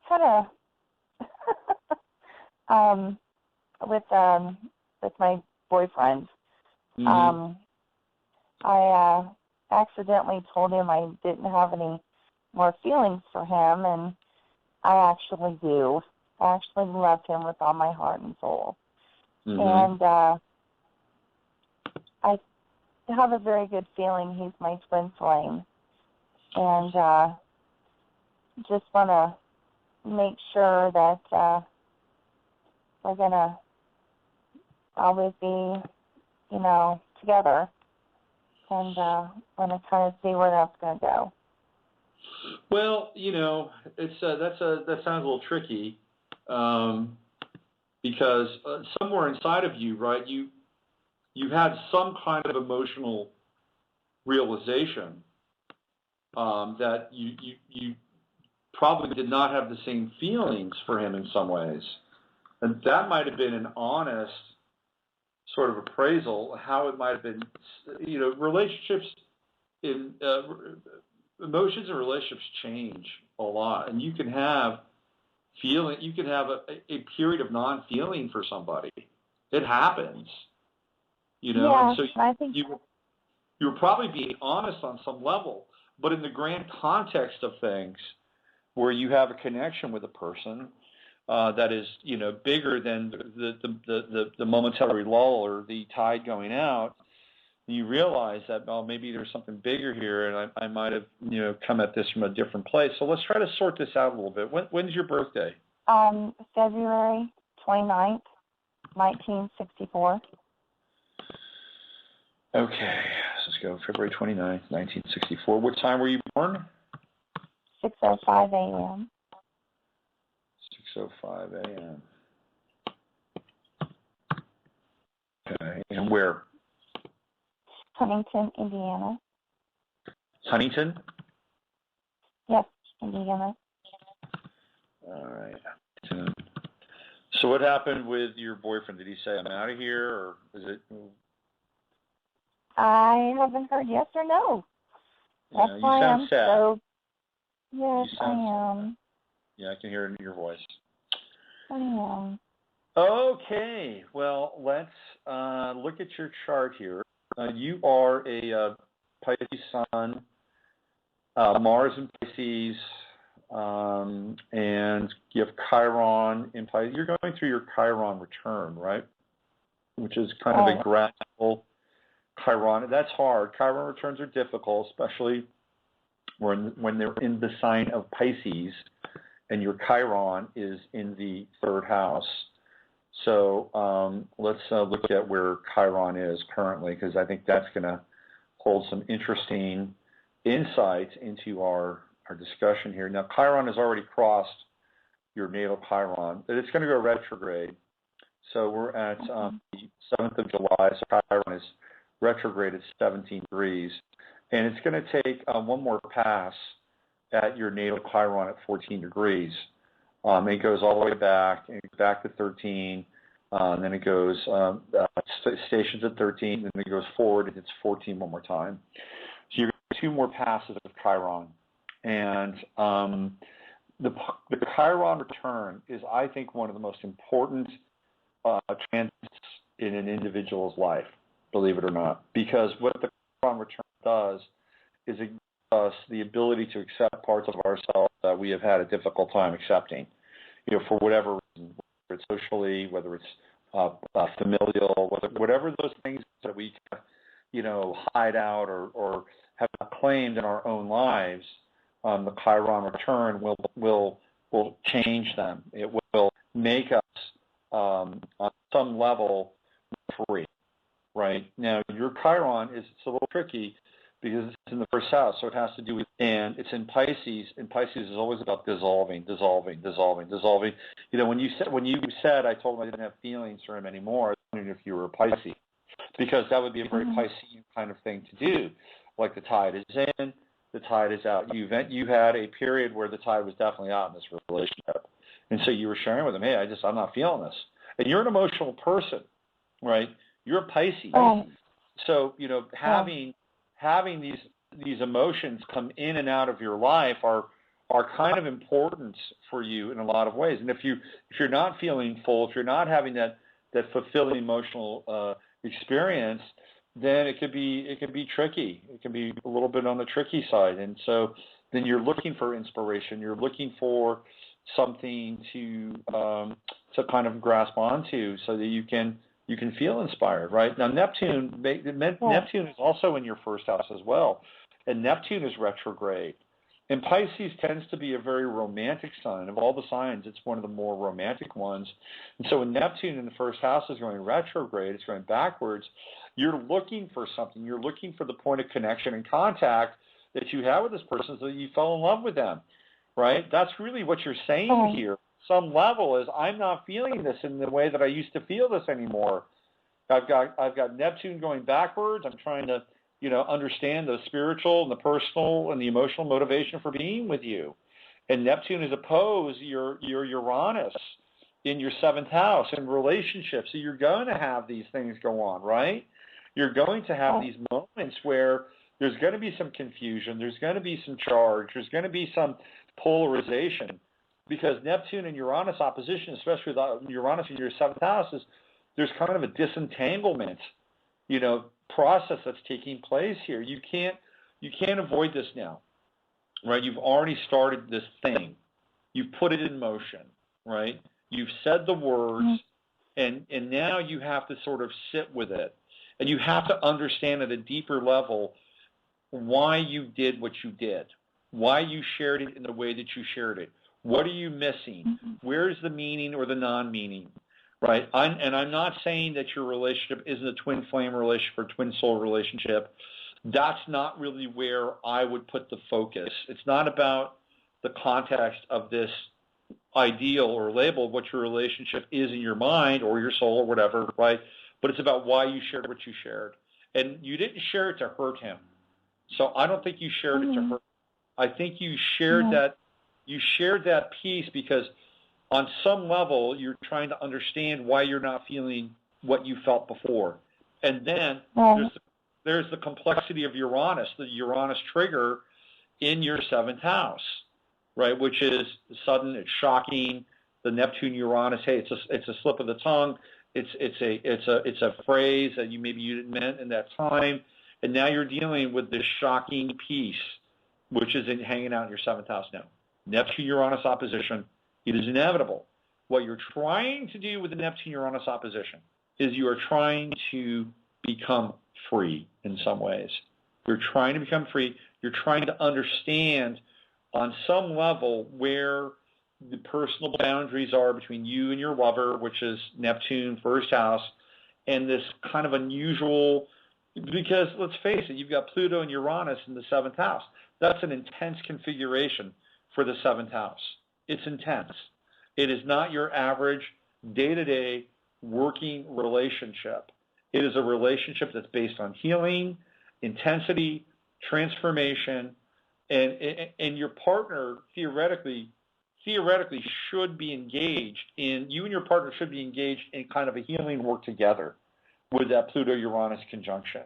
had a with my boyfriend. Mm-hmm. I accidentally told him I didn't have any more feelings for him, and I actually do. I actually love him with all my heart and soul. Mm-hmm. And I have a very good feeling he's my twin flame. And just want to make sure that we're going to always be, together. And want to kind of see where that's going to go. Well, it's that sounds a little tricky, because somewhere inside of you, right, you had some kind of emotional realization that you probably did not have the same feelings for him in some ways, and that might have been an honest sort of appraisal how it might have been. Relationships in emotions and relationships change a lot, and you can have a period of non-feeling for somebody. It happens, Yeah, and so I think You're probably being honest on some level, but in the grand context of things, where you have a connection with a person that is, bigger than the momentary lull or the tide going out, you realize that, maybe there's something bigger here, and I might have, come at this from a different place. So let's try to sort this out a little bit. When's your birthday? February 29th, 1964. Okay, let's go. February 29th, 1964. What time were you born? 6:05 a.m. 6:05 a.m. Okay, and where? Huntington, Indiana. Huntington? Yes, Indiana. All right. So what happened with your boyfriend? Did he say, I'm out of here, or is it? I haven't heard yes or no. That's you why sound I'm sad. so... Yes, I am. Sad. Yeah, I can hear it in your voice. I am. Okay, well, let's look at your chart here. You are a Pisces sun, Mars in Pisces, and you have Chiron in Pisces. You're going through your Chiron return, right? Which is kind of a gradual Chiron. That's hard. Chiron returns are difficult, especially when they're in the sign of Pisces, and your Chiron is in the third house. So let's look at where Chiron is currently, because I think that's going to hold some interesting insights into our discussion here. Now, Chiron has already crossed your natal Chiron, but it's going to go retrograde. So we're at the 7th of July, so Chiron is retrograde at 17 degrees. And it's going to take one more pass at your natal Chiron at 14 degrees. It goes all the way back, and back to 13, and then it goes stations at 13, and then it goes forward, and it's 14 one more time. So you're going to 2 more passes of Chiron. And the Chiron return is, I think, one of the most important transits in an individual's life, believe it or not, because what the Chiron return does is it gives us the ability to accept parts of ourselves that we have had a difficult time accepting, for whatever reason, whether it's socially, whether it's familial, whatever those things that we, hide out or have claimed in our own lives. The Chiron return will change them. It will make us on some level free. Right now, your Chiron it's a little tricky because it's in the first house, so it has to do with, and it's in Pisces, and Pisces is always about dissolving. When you said I told him I didn't have feelings for him anymore, I was wondering if you were a Pisces, because that would be a very Piscean kind of thing to do. Like the tide is in, the tide is out. You had a period where the tide was definitely out in this relationship, and so you were sharing with him, hey, I'm not feeling this, and you're an emotional person, right? You're a Pisces, so having these emotions come in and out of your life are kind of important for you in a lot of ways. And if you're not feeling full, if you're not having that fulfilling emotional experience, then it could be tricky. It can be a little bit on the tricky side. And so then you're looking for inspiration. You're looking for something to kind of grasp onto so that you can feel inspired, right? Now, Neptune is also in your first house as well, and Neptune is retrograde. And Pisces tends to be a very romantic sign. Of all the signs, it's one of the more romantic ones. And so when Neptune in the first house is going retrograde, it's going backwards, you're looking for something. You're looking for the point of connection and contact that you have with this person so that you fell in love with them, right? That's really what you're saying here. Some level is, I'm not feeling this in the way that I used to feel this anymore. I've got Neptune going backwards. I'm trying to, understand the spiritual and the personal and the emotional motivation for being with you. And Neptune is opposed your Uranus in your 7th house in relationships. So you're going to have these things go on, right? You're going to have these moments where there's going to be some confusion. There's going to be some charge. There's going to be some polarization. Because Neptune and Uranus opposition, especially with Uranus in your 7th house, is there's kind of a disentanglement, process that's taking place here. You can't avoid this now, right? You've already started this thing. You've put it in motion, right? You've said the words, and now you have to sort of sit with it. And you have to understand at a deeper level why you did what you did, why you shared it in the way that you shared it. What are you missing? Where's the meaning or the non-meaning, right? I'm not saying that your relationship isn't a twin flame relationship or twin soul relationship. That's not really where I would put the focus. It's not about the context of this ideal or label of what your relationship is in your mind or your soul or whatever, right? But it's about why you shared what you shared. And you didn't share it to hurt him. So I don't think you shared it to hurt. I think you shared that. You shared that piece because on some level you're trying to understand why you're not feeling what you felt before. And then there's the complexity of Uranus, the Uranus trigger in your 7th house, right? Which is sudden, it's shocking. The Neptune Uranus, hey, it's a slip of the tongue. It's a phrase that you didn't meant in that time, and now you're dealing with this shocking piece, which is hanging out in your 7th house now. Neptune-Uranus opposition, it is inevitable. What you're trying to do with the Neptune-Uranus opposition is you are trying to become free in some ways. You're trying to become free. You're trying to understand on some level where the personal boundaries are between you and your lover, which is Neptune, 1st house, and this kind of unusual, because let's face it, you've got Pluto and Uranus in the 7th house. That's an intense configuration for the 7th house. It's intense. It is not your average day-to-day working relationship. It is a relationship that's based on healing, intensity, transformation, and your partner theoretically should be engaged in, you and your partner should be engaged in kind of a healing work together with that Pluto-Uranus conjunction.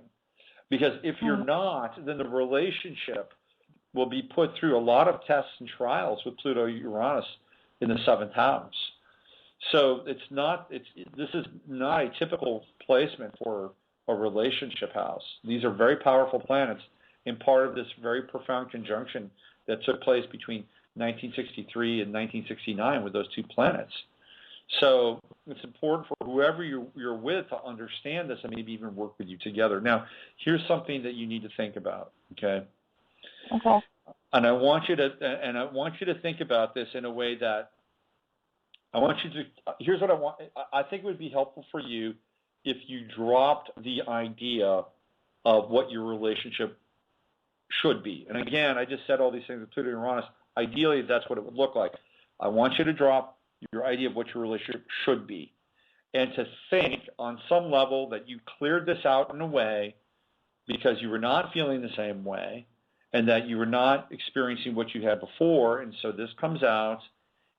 Because if you're not, then the relationship will be put through a lot of tests and trials with Pluto-Uranus in the 7th house. So this is not a typical placement for a relationship house. These are very powerful planets and part of this very profound conjunction that took place between 1963 and 1969 with those two planets. So it's important for whoever you're with to understand this and maybe even work with you together. Now, here's something that you need to think about, okay? Okay. And I want you to think about this in a way that here's what I want. I think it would be helpful for you if you dropped the idea of what your relationship should be. And again, I just said all these things with Pluto and Uranus. Ideally, that's what it would look like. I want you to drop your idea of what your relationship should be and to think on some level that you cleared this out in a way because you were not feeling the same way and that you were not experiencing what you had before. And so this comes out.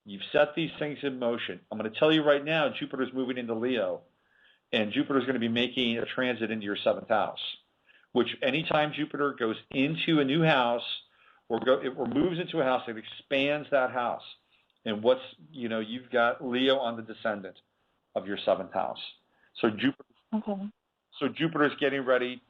You've set these things in motion. I'm going to tell you right now, Jupiter's moving into Leo, and Jupiter's going to be making a transit into your 7th house, which anytime Jupiter goes into a new house or moves into a house, it expands that house. And you've got Leo on the Descendant of your 7th house. So Jupiter's getting ready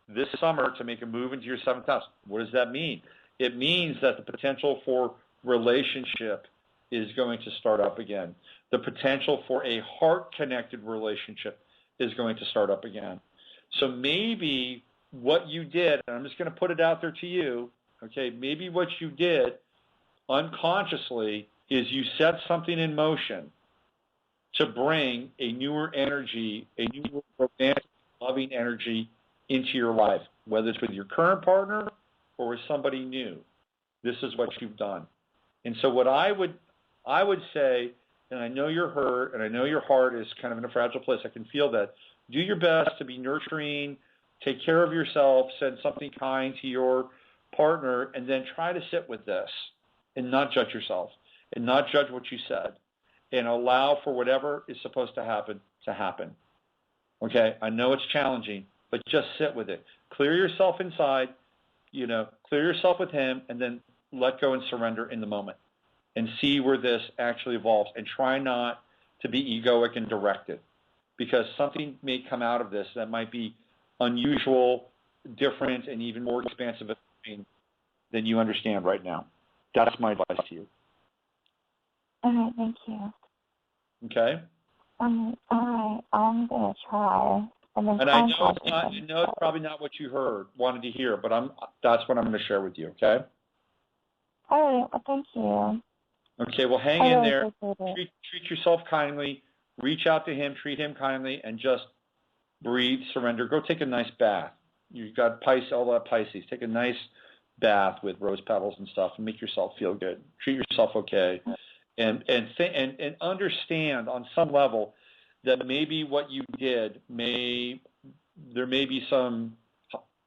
this summer to make a move into your 7th house. What does that mean? It means that the potential for relationship is going to start up again. The potential for a heart-connected relationship is going to start up again. So maybe what you did, and I'm just going to put it out there to you, okay, maybe what you did unconsciously is you set something in motion to bring a newer energy, a newer romantic, loving energy into your life, whether it's with your current partner or with somebody new. This is what you've done. And so what I would say, and I know you're hurt, and I know your heart is kind of in a fragile place, I can feel that. Do your best to be nurturing, take care of yourself, send something kind to your partner, and then try to sit with this and not judge yourself and not judge what you said and allow for whatever is supposed to happen. Okay? I know it's challenging, but just sit with it. Clear yourself inside, clear yourself with him, and then let go and surrender in the moment and see where this actually evolves, and try not to be egoic and directed, because something may come out of this that might be unusual, different, and even more expansive than you understand right now. That's my advice to you. All right, thank you. Okay? All right, I'm going to try. And I know it's probably not what you wanted to hear, but that's what I'm going to share with you, okay? All right, well, thank you. Okay, well, hang in there. Treat yourself kindly. Reach out to him, treat him kindly, and just breathe, surrender. Go take a nice bath. You've got all that Pisces. Take a nice bath with rose petals and stuff and make yourself feel good. Treat yourself okay. And understand on some level that maybe what you did there may be some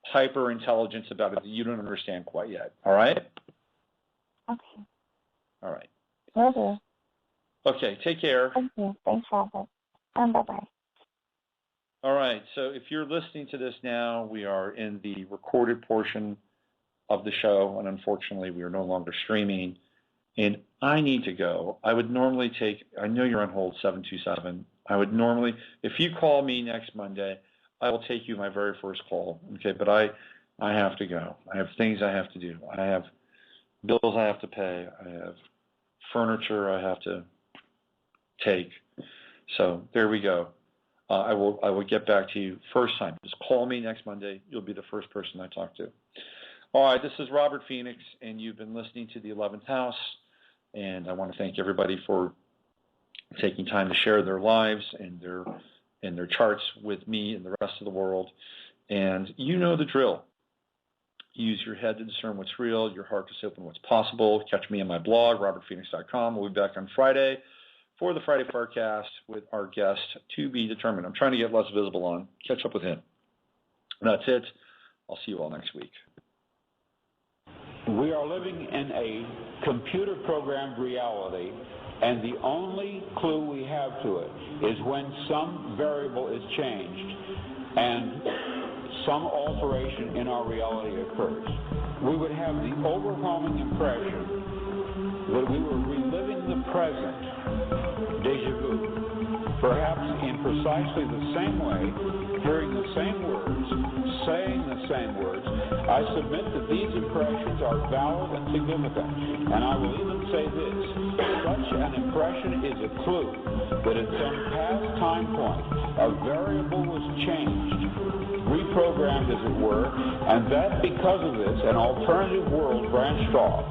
hyper intelligence about it that you don't understand quite yet. All right? Okay. All right. Will do. Okay, take care. Thank you. Thanks, Robert. Bye-bye. All right, so if you're listening to this now, we are in the recorded portion of the show, and unfortunately we are no longer streaming. And I need to go. I would normally I know you're on hold 727. If you call me next Monday, I will take you my very first call. Okay, but I have to go. I have things I have to do. I have bills I have to pay. I have furniture I have to take. So there we go. I will get back to you first time. Just call me next Monday. You'll be the first person I talk to. All right, this is Robert Phoenix, and you've been listening to the 11th House. And I want to thank everybody for taking time to share their lives and their charts with me and the rest of the world. And you know the drill. Use your head to discern what's real, your heart to see open what's possible. Catch me on my blog, robertphoenix.com. We'll be back on Friday for the Friday Forecast with our guest to be determined. I'm trying to get Les Visible on. Catch up with him. That's it. I'll see you all next week. We are living in a computer-programmed reality, and the only clue we have to it is when some variable is changed and some alteration in our reality occurs. We would have the overwhelming impression that we were reliving the present, déjà vu, perhaps in precisely the same way, hearing the same words, saying the same words. I submit that these impressions are valid and significant, and I will even say this: such an impression is a clue that at some past time point a variable was changed, reprogrammed as it were, and that because of this an alternative world branched off.